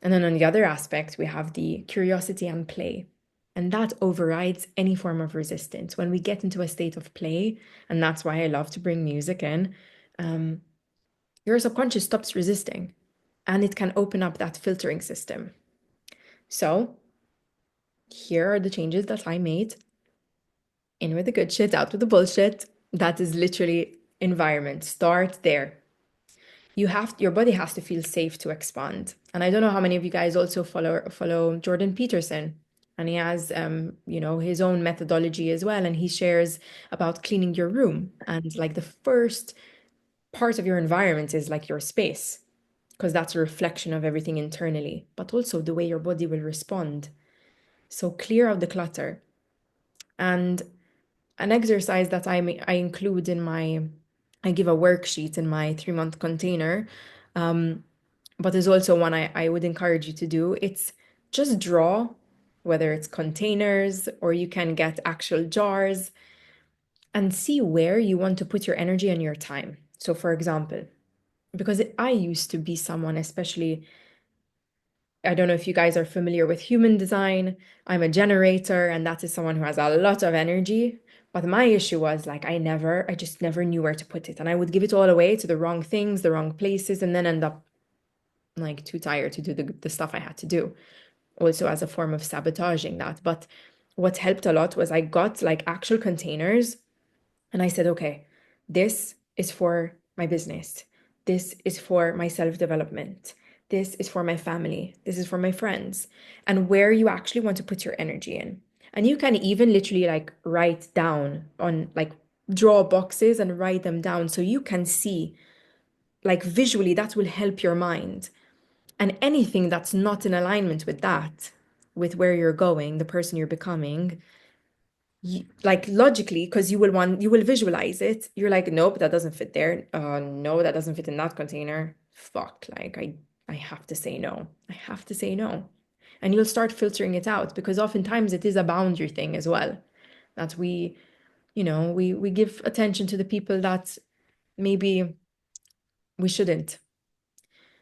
And then on the other aspect, we have the curiosity and play. And that overrides any form of resistance. When we get into a state of play, and that's why I love to bring music in, um, your subconscious stops resisting and it can open up that filtering system. So here are the changes that I made. In with the good shit, out with the bullshit. That is literally environment. Start there. Your body has to feel safe to expand. And I don't know how many of you guys also follow Jordan Peterson. And he has his own methodology as well. And he shares about cleaning your room. And like the first part of your environment is like your space, because that's a reflection of everything internally, but also the way your body will respond. So clear out the clutter. And an exercise that I include in I give a worksheet in my 3-month container, but is also one I would encourage you to do. It's just draw, whether it's containers or you can get actual jars, and see where you want to put your energy and your time. So, for example, because I used to be someone, especially, I don't know if you guys are familiar with human design. I'm a generator, and that is someone who has a lot of energy. But my issue was like I just never knew where to put it. And I would give it all away to the wrong things, the wrong places, and then end up like too tired to do the stuff I had to do. Also as a form of sabotaging that. But what helped a lot was I got like actual containers and I said, okay, this is for my business. This is for my self-development. This is for my family. This is for my friends. And where you actually want to put your energy in. And you can even literally like write down on like draw boxes and write them down so you can see like visually that will help your mind. And anything that's not in alignment with that, with where you're going, the person you're becoming, like logically, because you will visualize it. You're like, nope, that doesn't fit there. No, that doesn't fit in that container. Fuck, like I have to say no. I have to say no. And you'll start filtering it out because oftentimes it is a boundary thing as well. That we give attention to the people that maybe we shouldn't.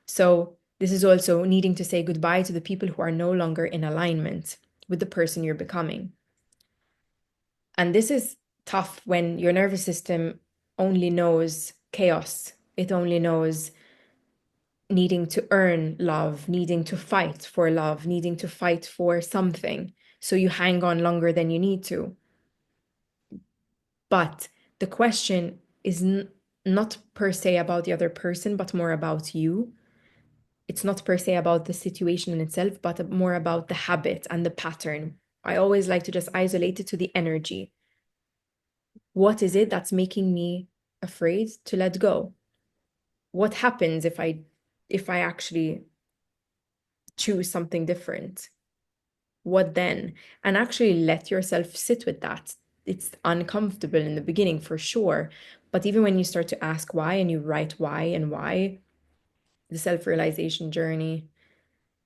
So this is also needing to say goodbye to the people who are no longer in alignment with the person you're becoming. And this is tough when your nervous system only knows chaos. It only knows needing to earn love, needing to fight for love, needing to fight for something. So you hang on longer than you need to. But the question is not per se about the other person, but more about you. It's not per se about the situation in itself, but more about the habit and the pattern. I always like to just isolate it to the energy. What is it that's making me afraid to let go? What happens if I actually choose something different? What then? And actually let yourself sit with that. It's uncomfortable in the beginning for sure, but even when you start to ask why and you write why and why, the self-realization journey.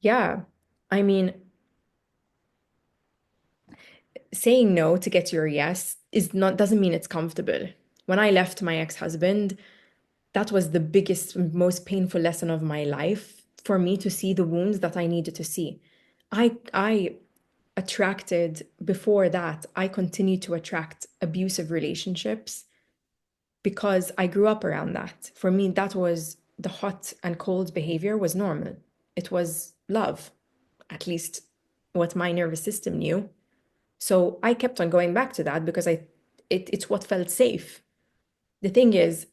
Yeah. I mean, saying no to get your yes doesn't mean it's comfortable. When I left my ex-husband, that was the biggest, most painful lesson of my life for me to see the wounds that I needed to see. I attracted before that, I continued to attract abusive relationships because I grew up around that. For me, that was the hot and cold behavior was normal. It was love, at least what my nervous system knew. So I kept on going back to that because it's what felt safe. The thing is,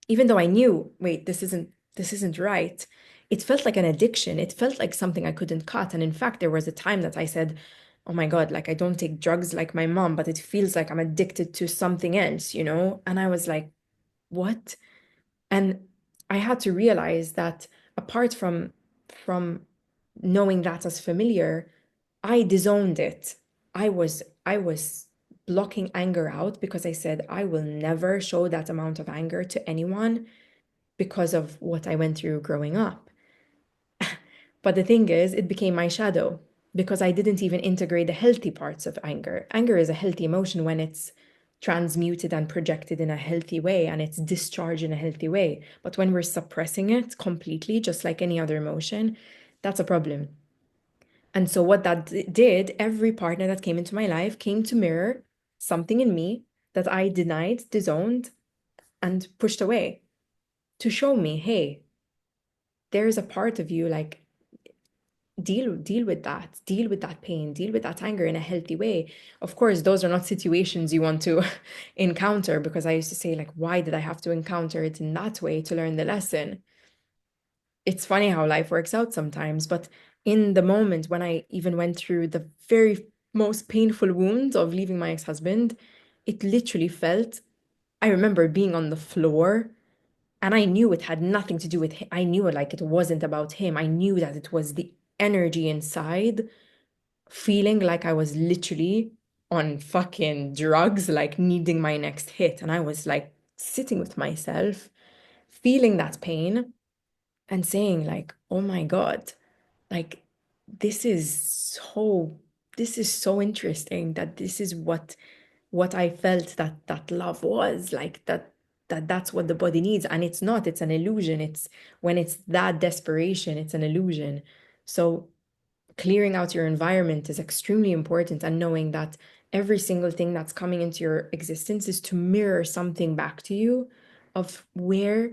even though I knew, wait, this isn't right, it felt like an addiction. It felt like something I couldn't cut. And in fact, there was a time that I said, oh my God, like I don't take drugs like my mom, but it feels like I'm addicted to something else, you know? And I was like, what? And I had to realize that apart from knowing that as familiar, I disowned it. I was blocking anger out because I said I will never show that amount of anger to anyone because of what I went through growing up. But the thing is, it became my shadow because I didn't even integrate the healthy parts of anger. Anger is a healthy emotion when it's transmuted and projected in a healthy way and it's discharged in a healthy way. But when we're suppressing it completely, just like any other emotion, that's a problem. And so, what that did, every partner that came into my life came to mirror something in me that I denied, disowned, and pushed away to show me, hey, there's a part of you like deal with that pain, deal with that anger in a healthy way. Of course, those are not situations you want to encounter, because I used to say like, why did I have to encounter it in that way to learn the lesson? It's funny how life works out sometimes, but in the moment when I even went through the very most painful wound of leaving my ex-husband, it literally felt, I remember being on the floor. And I knew it had nothing to do with him. I knew it like it wasn't about him. I knew that it was the energy inside, feeling like I was literally on fucking drugs, like needing my next hit. And I was like sitting with myself, feeling that pain and saying like, oh my God, like this is so this is so interesting that this is what I felt that love was like, that's what the body needs. And it's not, it's an illusion. It's when it's that desperation, it's an illusion. So clearing out your environment is extremely important, and knowing that every single thing that's coming into your existence is to mirror something back to you of where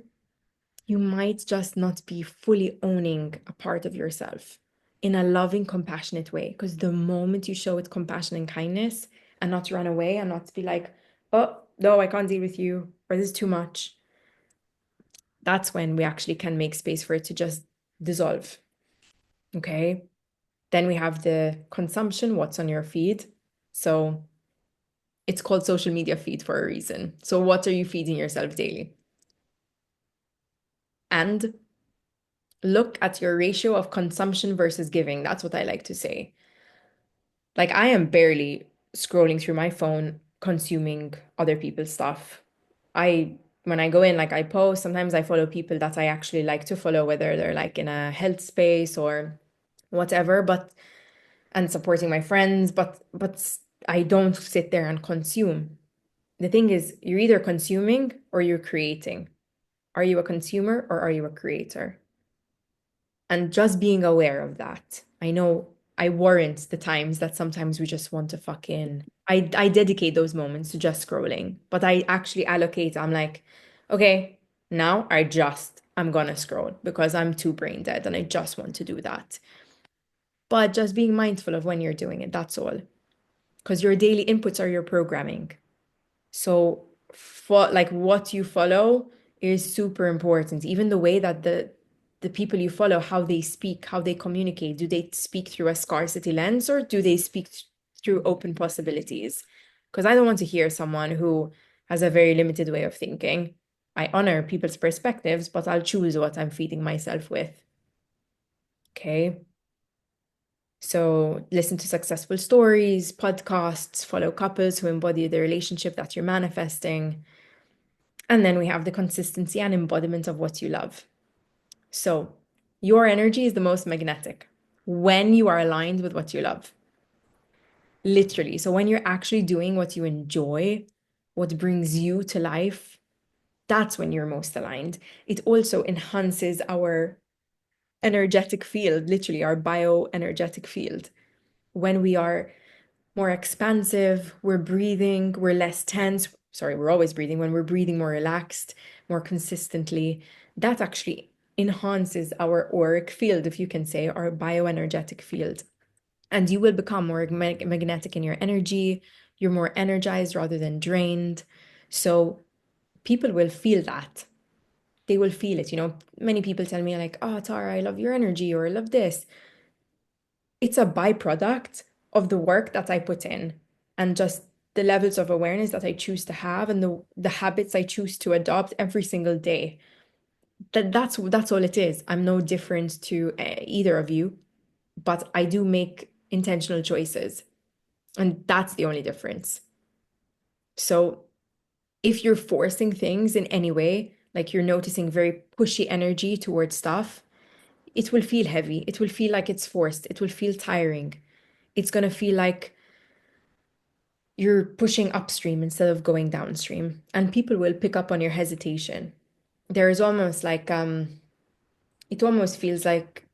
you might just not be fully owning a part of yourself in a loving, compassionate way. Because the moment you show it compassion and kindness and not run away and not be like, oh, no, I can't deal with you, or this is too much, that's when we actually can make space for it to just dissolve. Okay. Then we have the consumption, what's on your feed. So it's called social media feed for a reason. So what are you feeding yourself daily? And look at your ratio of consumption versus giving. That's what I like to say. Like, I am barely scrolling through my phone, consuming other people's stuff. When I go in, like I post, sometimes I follow people that I actually like to follow, whether they're like in a health space or whatever, and supporting my friends, but I don't sit there and consume. The thing is, you're either consuming or you're creating. Are you a consumer or are you a creator? And just being aware of that. I know I warrant the times that sometimes we just want to fucking, I dedicate those moments to just scrolling, but I actually allocate, I'm like, okay, now I'm gonna scroll because I'm too brain dead and I just want to do that. But just being mindful of when you're doing it, that's all. Because your daily inputs are your programming. So for like what you follow is super important. Even the way that the people you follow, how they speak, how they communicate, do they speak through a scarcity lens or do they speak through open possibilities? Because I don't want to hear someone who has a very limited way of thinking. I honor people's perspectives, but I'll choose what I'm feeding myself with. Okay. So listen to successful stories, podcasts, follow couples who embody the relationship that you're manifesting. And then we have the consistency and embodiment of what you love. So your energy is the most magnetic when you are aligned with what you love. Literally. So when you're actually doing what you enjoy, what brings you to life, that's when you're most aligned. It also enhances our energetic field, literally our bioenergetic field. When we are more expansive, we're breathing, we're less tense. Sorry, we're always breathing. When we're breathing more relaxed, more consistently, that actually enhances our auric field, if you can say, our bioenergetic field. And you will become more magnetic in your energy. You're more energized rather than drained. So people will feel that. They will feel it. Many people tell me, like, oh, Tara, I love your energy, or I love this. It's a byproduct of the work that I put in and just the levels of awareness that I choose to have and the habits I choose to adopt every single day. That's all it is. I'm no different to either of you, but I do make intentional choices, and that's the only difference. So if you're forcing things in any way, like you're noticing very pushy energy towards stuff, it will feel heavy. It will feel like it's forced. It will feel tiring. It's going to feel like you're pushing upstream instead of going downstream. And people will pick up on your hesitation. There is almost like, it almost feels like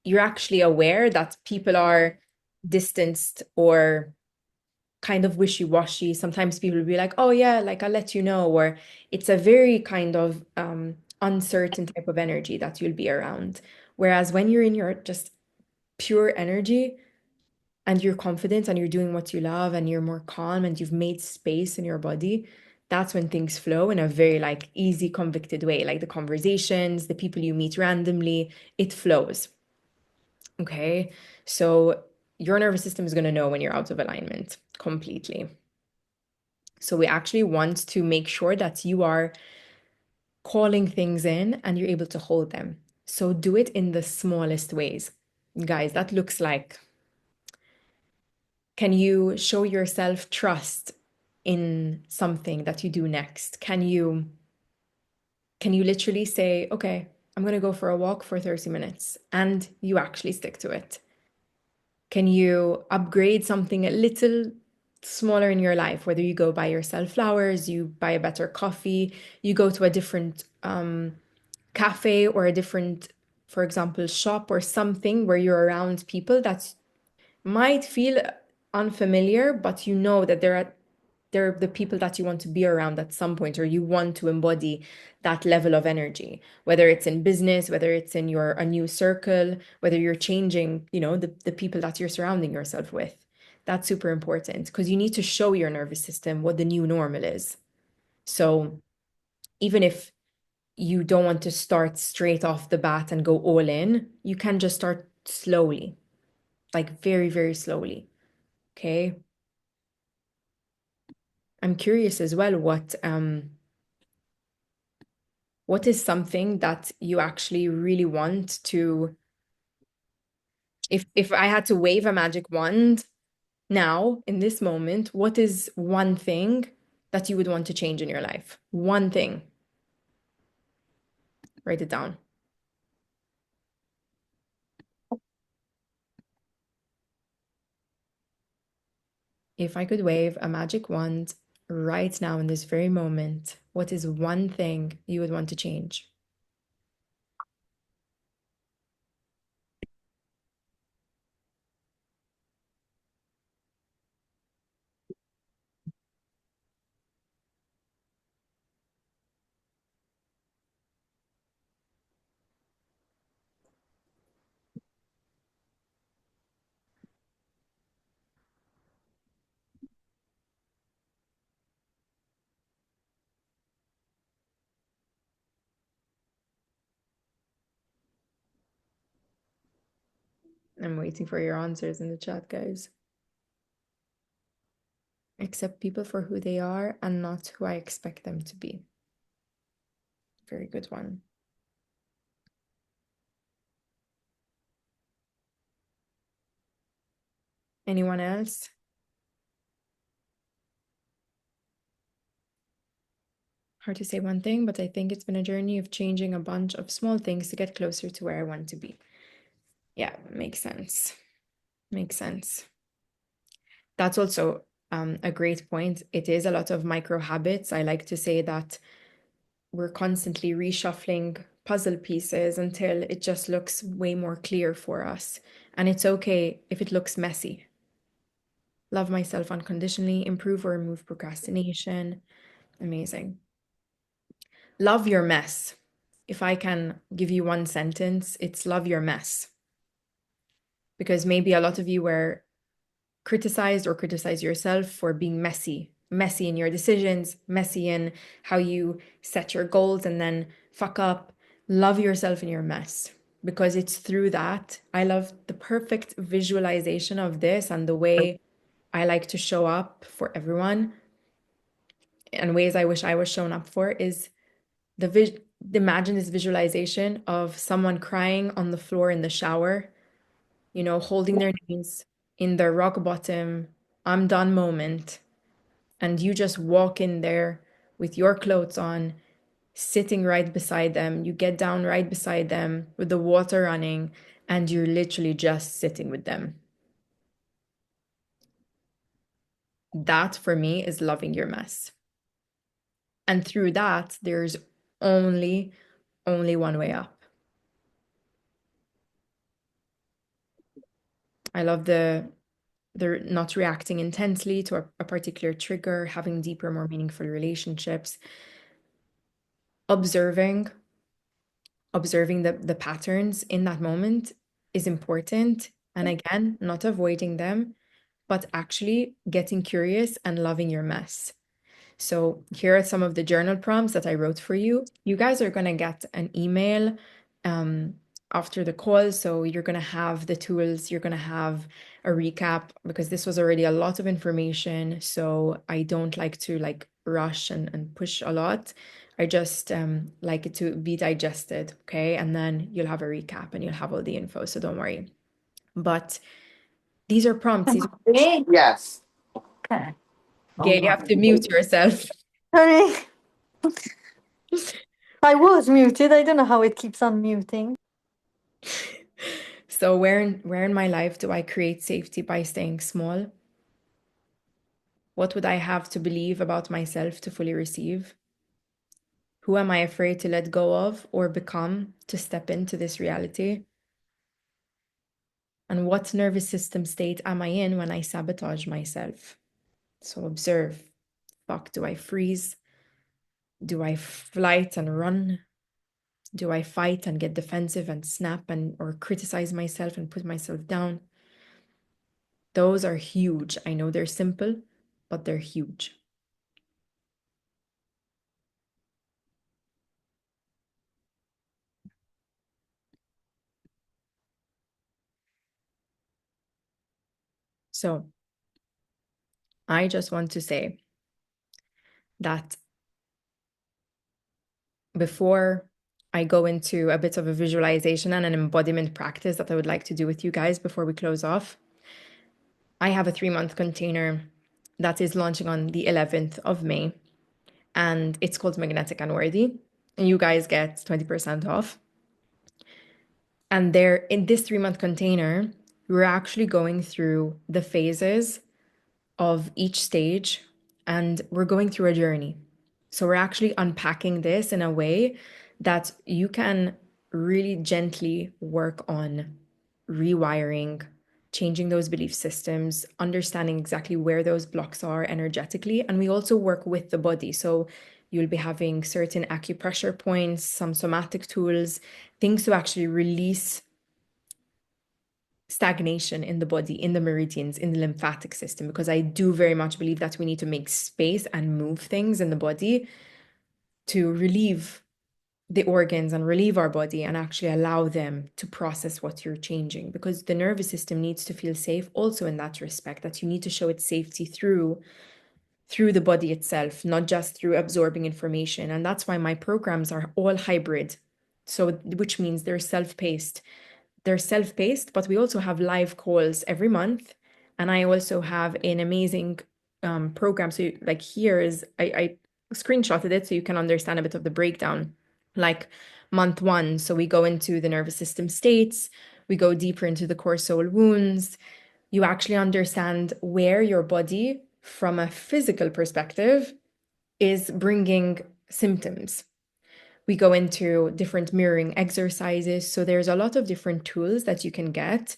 you're actually aware that people are distanced or kind of wishy-washy. Sometimes people will be like, oh yeah, like I'll let you know, or it's a very kind of uncertain type of energy that you'll be around. Whereas when you're in your just pure energy and you're confident and you're doing what you love and you're more calm and you've made space in your body, that's when things flow in a very like easy, convicted way. Like the conversations, the people you meet randomly, it flows. Okay. So your nervous system is going to know when you're out of alignment completely. So we actually want to make sure that you are calling things in and you're able to hold them. So do it in the smallest ways. Guys, that looks like, can you show yourself trust in something that you do next? Can you literally say, okay, I'm going to go for a walk for 30 minutes and you actually stick to it? Can you upgrade something a little smaller in your life, whether you go buy yourself flowers, you buy a better coffee, you go to a different cafe or a different, for example, shop or something where you're around people that might feel unfamiliar, but you know that they're the people that you want to be around at some point, or you want to embody that level of energy, whether it's in business, whether it's in your a new circle, whether you're changing, the people that you're surrounding yourself with. That's super important because you need to show your nervous system what the new normal is. So even if you don't want to start straight off the bat and go all in, you can just start slowly, like very, very slowly. Okay. I'm curious as well what is something that you actually really want to, if I had to wave a magic wand now in this moment, what is one thing that you would want to change in your life? One thing. Write it down. If I could wave a magic wand right now in this very moment, what is one thing you would want to change? I'm waiting for your answers in the chat, guys. Accept people for who they are and not who I expect them to be. Very good one. Anyone else? Hard to say one thing, but I think it's been a journey of changing a bunch of small things to get closer to where I want to be. Yeah, makes sense. Makes sense. That's also a great point. It is a lot of micro habits. I like to say that we're constantly reshuffling puzzle pieces until it just looks way more clear for us. And it's okay if it looks messy. Love myself unconditionally, improve or remove procrastination. Amazing. Love your mess. If I can give you one sentence, it's love your mess. Because maybe a lot of you were criticized or criticize yourself for being messy, messy in your decisions, messy in how you set your goals and then fuck up. Love yourself in your mess because it's through that. I love the perfect visualization of this and the way I like to show up for everyone and ways I wish I was shown up for is imagine this visualization of someone crying on the floor in the shower, holding their knees in their rock bottom, I'm done moment. And you just walk in there with your clothes on, sitting right beside them. You get down right beside them with the water running, and you're literally just sitting with them. That for me is loving your mess. And through that, there's only one way up. I love the not reacting intensely to a particular trigger, having deeper, more meaningful relationships, observing the patterns in that moment is important. And again, not avoiding them, but actually getting curious and loving your mess. So here are some of the journal prompts that I wrote for you. You guys are going to get an email um, after the call. So you're going to have the tools, you're going to have a recap because this was already a lot of information. So I don't like to rush and push a lot. I just like it to be digested. Okay. And then you'll have a recap and you'll have all the info. So don't worry. But these are prompts. These are Yes. Okay. okay, you have to mute yourself. Sorry. I was muted. I don't know how it keeps unmuting. So where in my life do I create safety by staying small? What would I have to believe about myself to fully receive? Who am I afraid to let go of or become to step into this reality? And what nervous system state am I in when I sabotage myself? So observe. Fuck, do I freeze? Do I flight and run? Do I fight and get defensive and snap or criticize myself and put myself down? Those are huge. I know they're simple, but they're huge. So I just want to say that before I go into a bit of a visualization and an embodiment practice that I would like to do with you guys before we close off, I have a 3-month container that is launching on the 11th of May, and it's called Magnetic and Worthy. And you guys get 20% off. And there, in this 3-month container, we're actually going through the phases of each stage and we're going through a journey. So we're actually unpacking this in a way that you can really gently work on rewiring, changing those belief systems, understanding exactly where those blocks are energetically. And we also work with the body. So you'll be having certain acupressure points, some somatic tools, things to actually release stagnation in the body, in the meridians, in the lymphatic system, because I do very much believe that we need to make space and move things in the body to relieve the organs and relieve our body and actually allow them to process what you're changing, because the nervous system needs to feel safe also in that respect, that you need to show its safety through the body itself, not just through absorbing information. And that's why my programs are all hybrid. So which means they're self-paced, but we also have live calls every month. And I also have an amazing program. So like here is, I screenshotted it so you can understand a bit of the breakdown. Like month 1, so we go into the nervous system states, we go deeper into the core soul wounds. You actually understand where your body, from a physical perspective, is bringing symptoms. We go into different mirroring exercises. So there's a lot of different tools that you can get.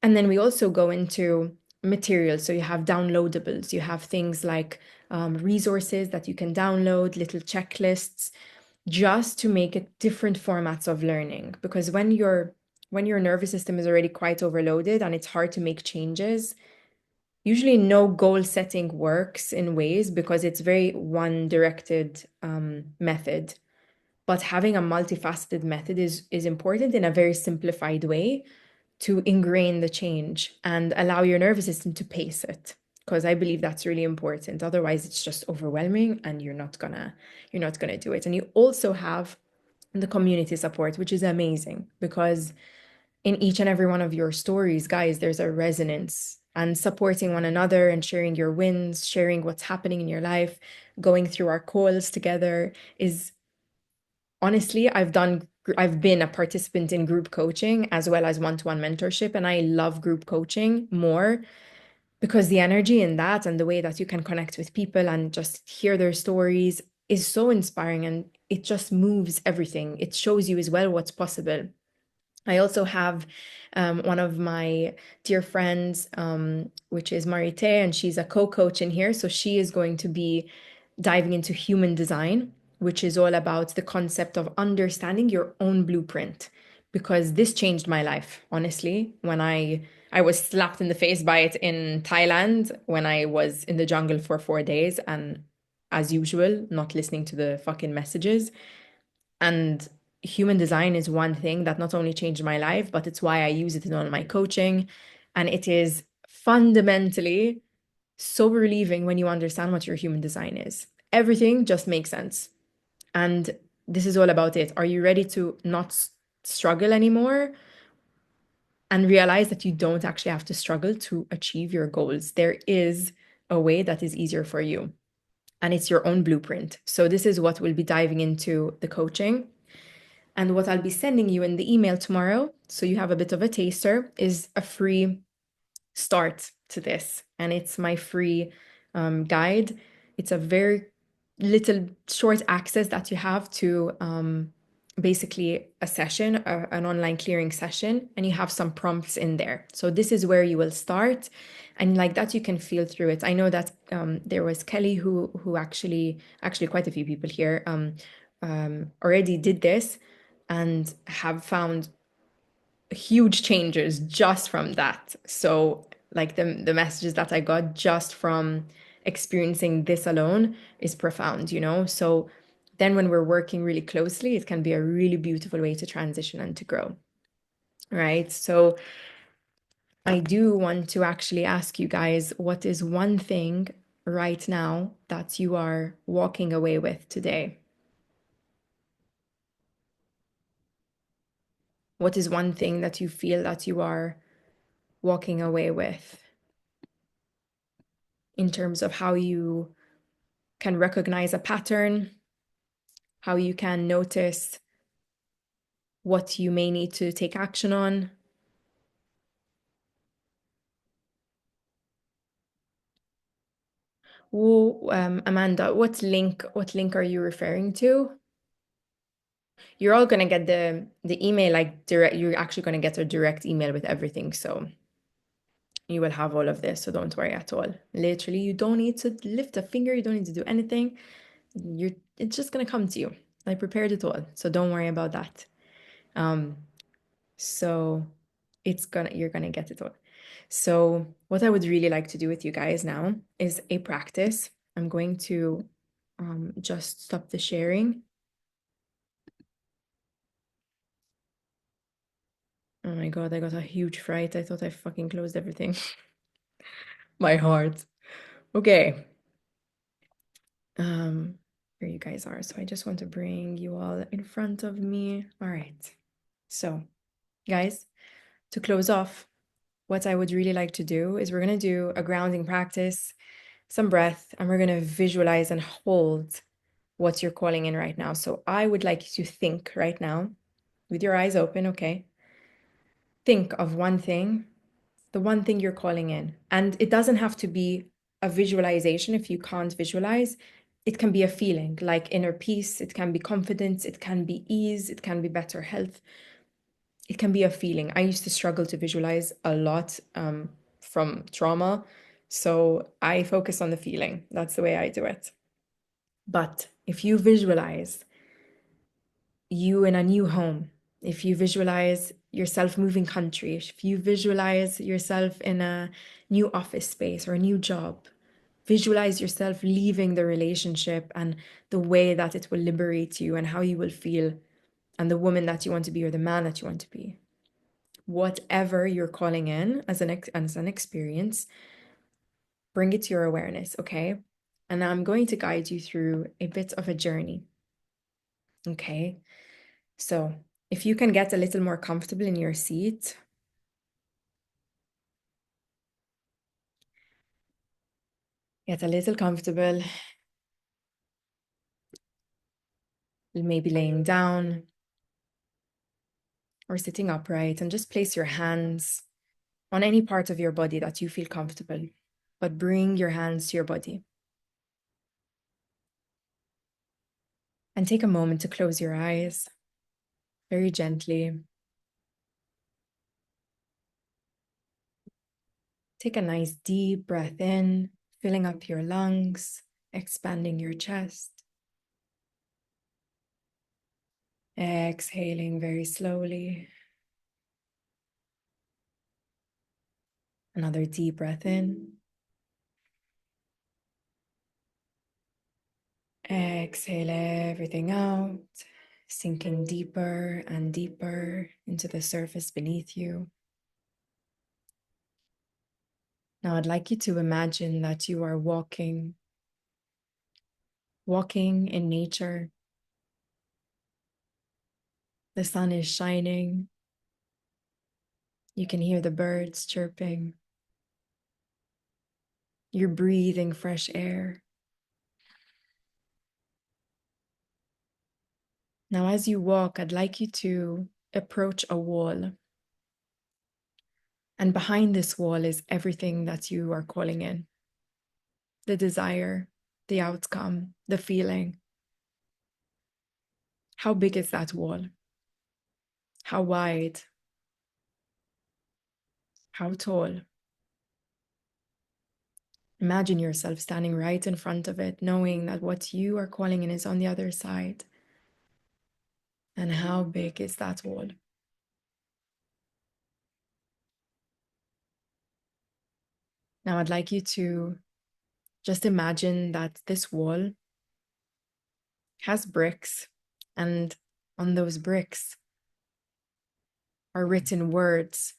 And then we also go into materials. So you have downloadables, you have things like resources that you can download, little checklists, just to make it different formats of learning. Because when your nervous system is already quite overloaded and it's hard to make changes, usually no goal setting works in ways because it's very one directed method. But having a multifaceted method is important in a very simplified way to ingrain the change and allow your nervous system to pace it. Because I believe that's really important. Otherwise, it's just overwhelming and you're not gonna do it. And you also have the community support, which is amazing because in each and every one of your stories, guys, there's a resonance, and supporting one another and sharing your wins, sharing what's happening in your life, going through our calls together is honestly, I've been a participant in group coaching as well as one-to-one mentorship, and I love group coaching more because the energy in that and the way that you can connect with people and just hear their stories is so inspiring, and it just moves everything. It shows you as well what's possible. I also have one of my dear friends, which is Marite, and she's a co-coach in here. So she is going to be diving into human design, which is all about the concept of understanding your own blueprint. Because this changed my life, honestly, when I was slapped in the face by it in Thailand when I was in the jungle for 4 days, and as usual, not listening to the fucking messages. And human design is one thing that not only changed my life, but it's why I use it in all my coaching. And it is fundamentally so relieving when you understand what your human design is. Everything just makes sense. And this is all about it. Are you ready to not struggle anymore and realize that you don't actually have to struggle to achieve your goals? There is a way that is easier for you, and it's your own blueprint. So, this is what we'll be diving into the coaching. And what I'll be sending you in the email tomorrow, so you have a bit of a taster, is a free start to this. And it's my free guide. It's a very little short access that you have to basically a session, an online clearing session, and you have some prompts in there. So this is where you will start. And like that, you can feel through it. I know that there was Kelly who actually quite a few people here already did this and have found huge changes just from that. So like the messages that I got just from experiencing this alone is profound, you know? So then when we're working really closely, it can be a really beautiful way to transition and to grow. Right? So I do want to actually ask you guys, what is one thing right now that you are walking away with today? What is one thing that you feel that you are walking away with in terms of how you can recognize a pattern, how you can notice what you may need to take action on? Oh, Amanda, what link are you referring to? You're all gonna get the email like direct. You're actually gonna get a direct email with everything, so you will have all of this. So don't worry at all. Literally, you don't need to lift a finger. You don't need to do anything. It's just gonna come to you. I prepared it all, so don't worry about that. So you're gonna get it all. So what I would really like to do with you guys now is a practice. I'm going to just stop the sharing. Oh my God, I got a huge fright. I thought I fucking closed everything. My heart. Okay. Here you guys are. So I just want to bring you all in front of me. All right. So, guys, to close off, what I would really like to do is we're going to do a grounding practice, some breath, and we're going to visualize and hold what you're calling in right now. So I would like you to think right now with your eyes open, okay? Think of one thing, the one thing you're calling in. And it doesn't have to be a visualization if you can't visualize. It can be a feeling like inner peace, it can be confidence, it can be ease, it can be better health. It can be a feeling. I used to struggle to visualize a lot from trauma. So I focus on the feeling. That's the way I do it. But if you visualize you in a new home, if you visualize yourself moving country, if you visualize yourself in a new office space or a new job, visualize yourself leaving the relationship and the way that it will liberate you and how you will feel and the woman that you want to be or the man that you want to be. Whatever you're calling in as an experience, bring it to your awareness, okay? And I'm going to guide you through a bit of a journey, okay? So if you can get a little more comfortable in your seat, get a little comfortable, maybe laying down or sitting upright, and just place your hands on any part of your body that you feel comfortable, but bring your hands to your body. And take a moment to close your eyes very gently. Take a nice deep breath in, filling up your lungs, expanding your chest. Exhaling very slowly. Another deep breath in. Exhale everything out, sinking deeper and deeper into the surface beneath you. Now I'd like you to imagine that you are walking in nature. The sun is shining. You can hear the birds chirping. You're breathing fresh air. Now, as you walk, I'd like you to approach a wall. And behind this wall is everything that you are calling in. The desire, the outcome, the feeling. How big is that wall? How wide? How tall? Imagine yourself standing right in front of it, knowing that what you are calling in is on the other side. And how big is that wall? Now, I'd like you to just imagine that this wall has bricks, and on those bricks are written words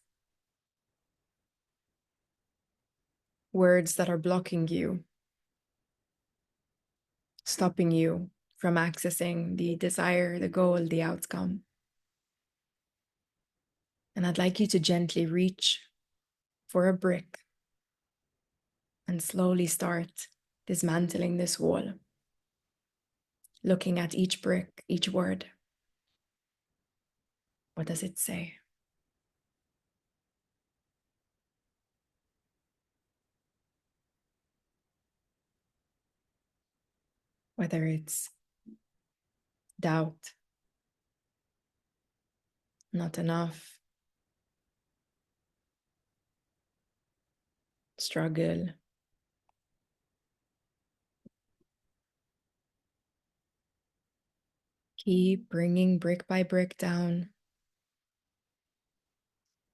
that are blocking you, stopping you from accessing the desire, the goal, the outcome. And I'd like you to gently reach for a brick and slowly start dismantling this wall, looking at each brick, each word. What does it say? Whether it's doubt, not enough, struggle, keep bringing brick by brick down,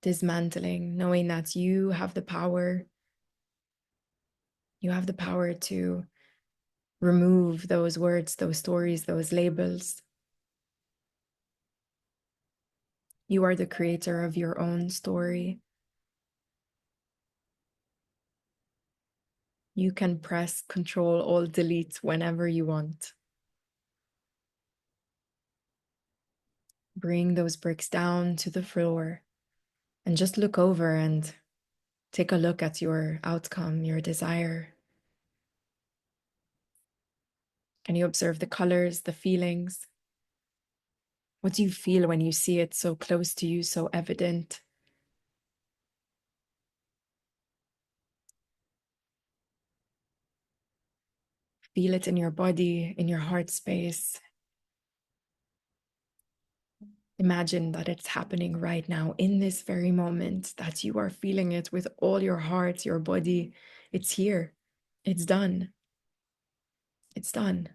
dismantling, knowing that you have the power. You have the power to remove those words, those stories, those labels. You are the creator of your own story. You can press Control Alt Delete whenever you want. Bring those bricks down to the floor and just look over and take a look at your outcome, your desire. Can you observe the colors, the feelings? What do you feel when you see it so close to you, so evident? Feel it in your body, in your heart space. Imagine that it's happening right now in this very moment, that you are feeling it with all your heart, your body. It's here. It's done. It's done.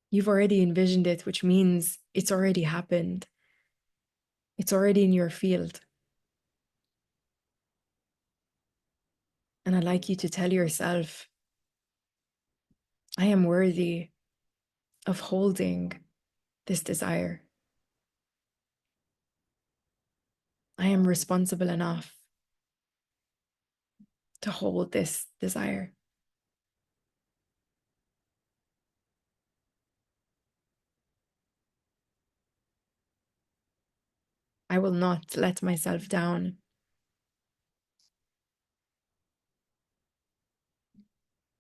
You've already envisioned it, which means it's already happened. It's already in your field. And I'd like you to tell yourself, I am worthy of holding this desire. I am responsible enough to hold this desire. I will not let myself down.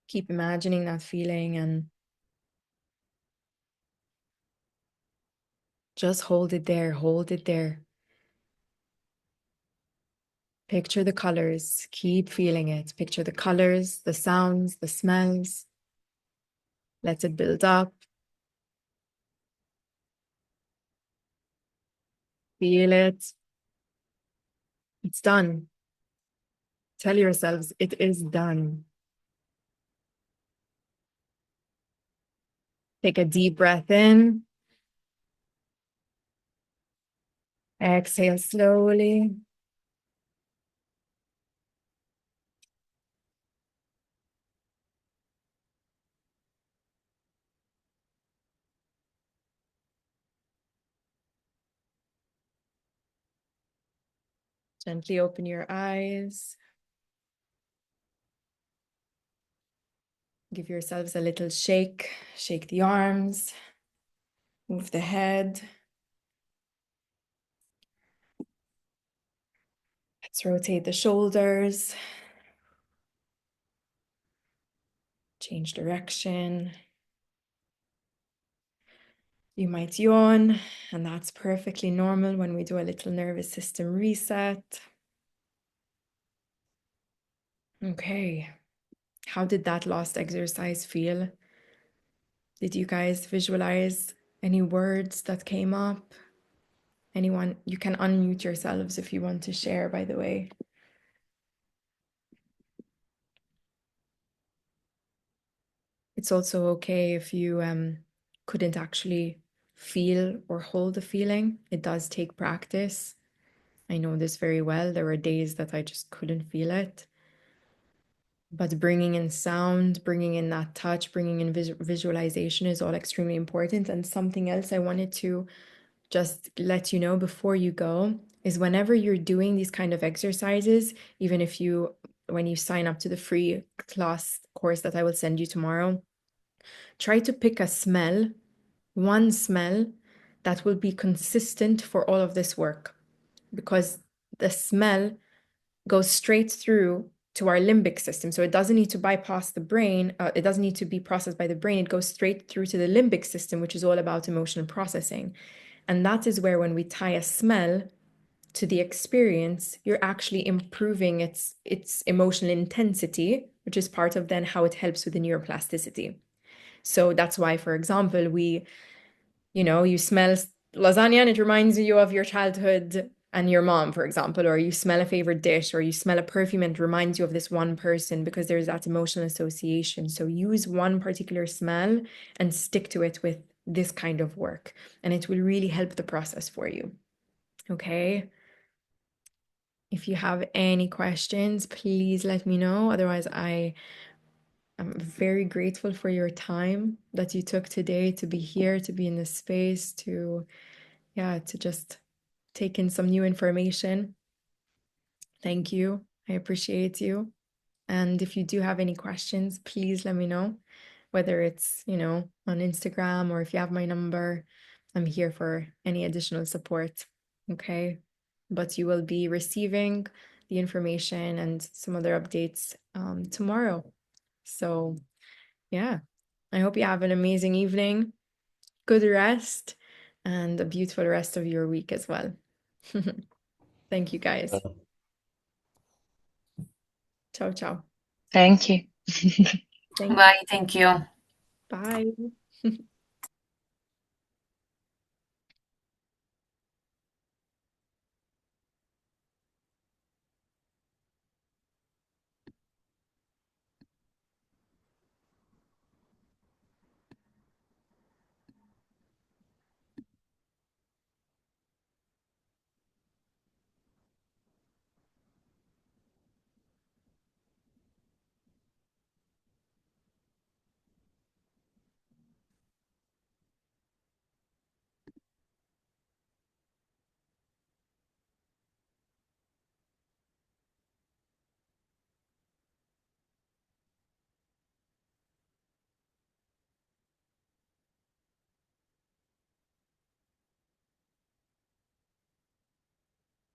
Keep imagining that feeling and just hold it there, hold it there. Picture the colors, keep feeling it. Picture the colors, the sounds, the smells. Let it build up. Feel it. It's done. Tell yourselves it is done. Take a deep breath in. Exhale slowly. Gently open your eyes. Give yourselves a little shake. Shake the arms. Move the head. Let's rotate the shoulders. Change direction. You might yawn, and that's perfectly normal when we do a little nervous system reset. Okay. How did that last exercise feel? Did you guys visualize any words that came up? Anyone, you can unmute yourselves if you want to share, by the way. It's also okay if you couldn't actually feel or hold the feeling. It does take practice. I know this very well. There were days that I just couldn't feel it. But bringing in sound, bringing in that touch, bringing in visualization is all extremely important. And something else I wanted to just let you know before you go is whenever you're doing these kind of exercises, even if when you sign up to the free class course that I will send you tomorrow, try to pick a smell, one smell that will be consistent for all of this work, because the smell goes straight through to our limbic system. So it doesn't need to bypass the brain. It doesn't need to be processed by the brain. It goes straight through to the limbic system, which is all about emotional processing. And that is where when we tie a smell to the experience, you're actually improving its emotional intensity, which is part of then how it helps with the neuroplasticity. So that's why, for example, you smell lasagna and it reminds you of your childhood and your mom, for example, or you smell a favorite dish, or you smell a perfume and it reminds you of this one person because there's that emotional association. So use one particular smell and stick to it with this kind of work, and it will really help the process for you. Okay. If you have any questions, please let me know. Otherwise, I'm very grateful for your time that you took today to be here, to be in this space, to just take in some new information. Thank you. I appreciate you. And if you do have any questions, please let me know, whether it's, on Instagram or if you have my number. I'm here for any additional support. Okay. But you will be receiving the information and some other updates tomorrow. So, yeah, I hope you have an amazing evening, good rest, and a beautiful rest of your week as well. Thank you, guys. Ciao, ciao. Thank you. Thank Bye. Thank you. Bye.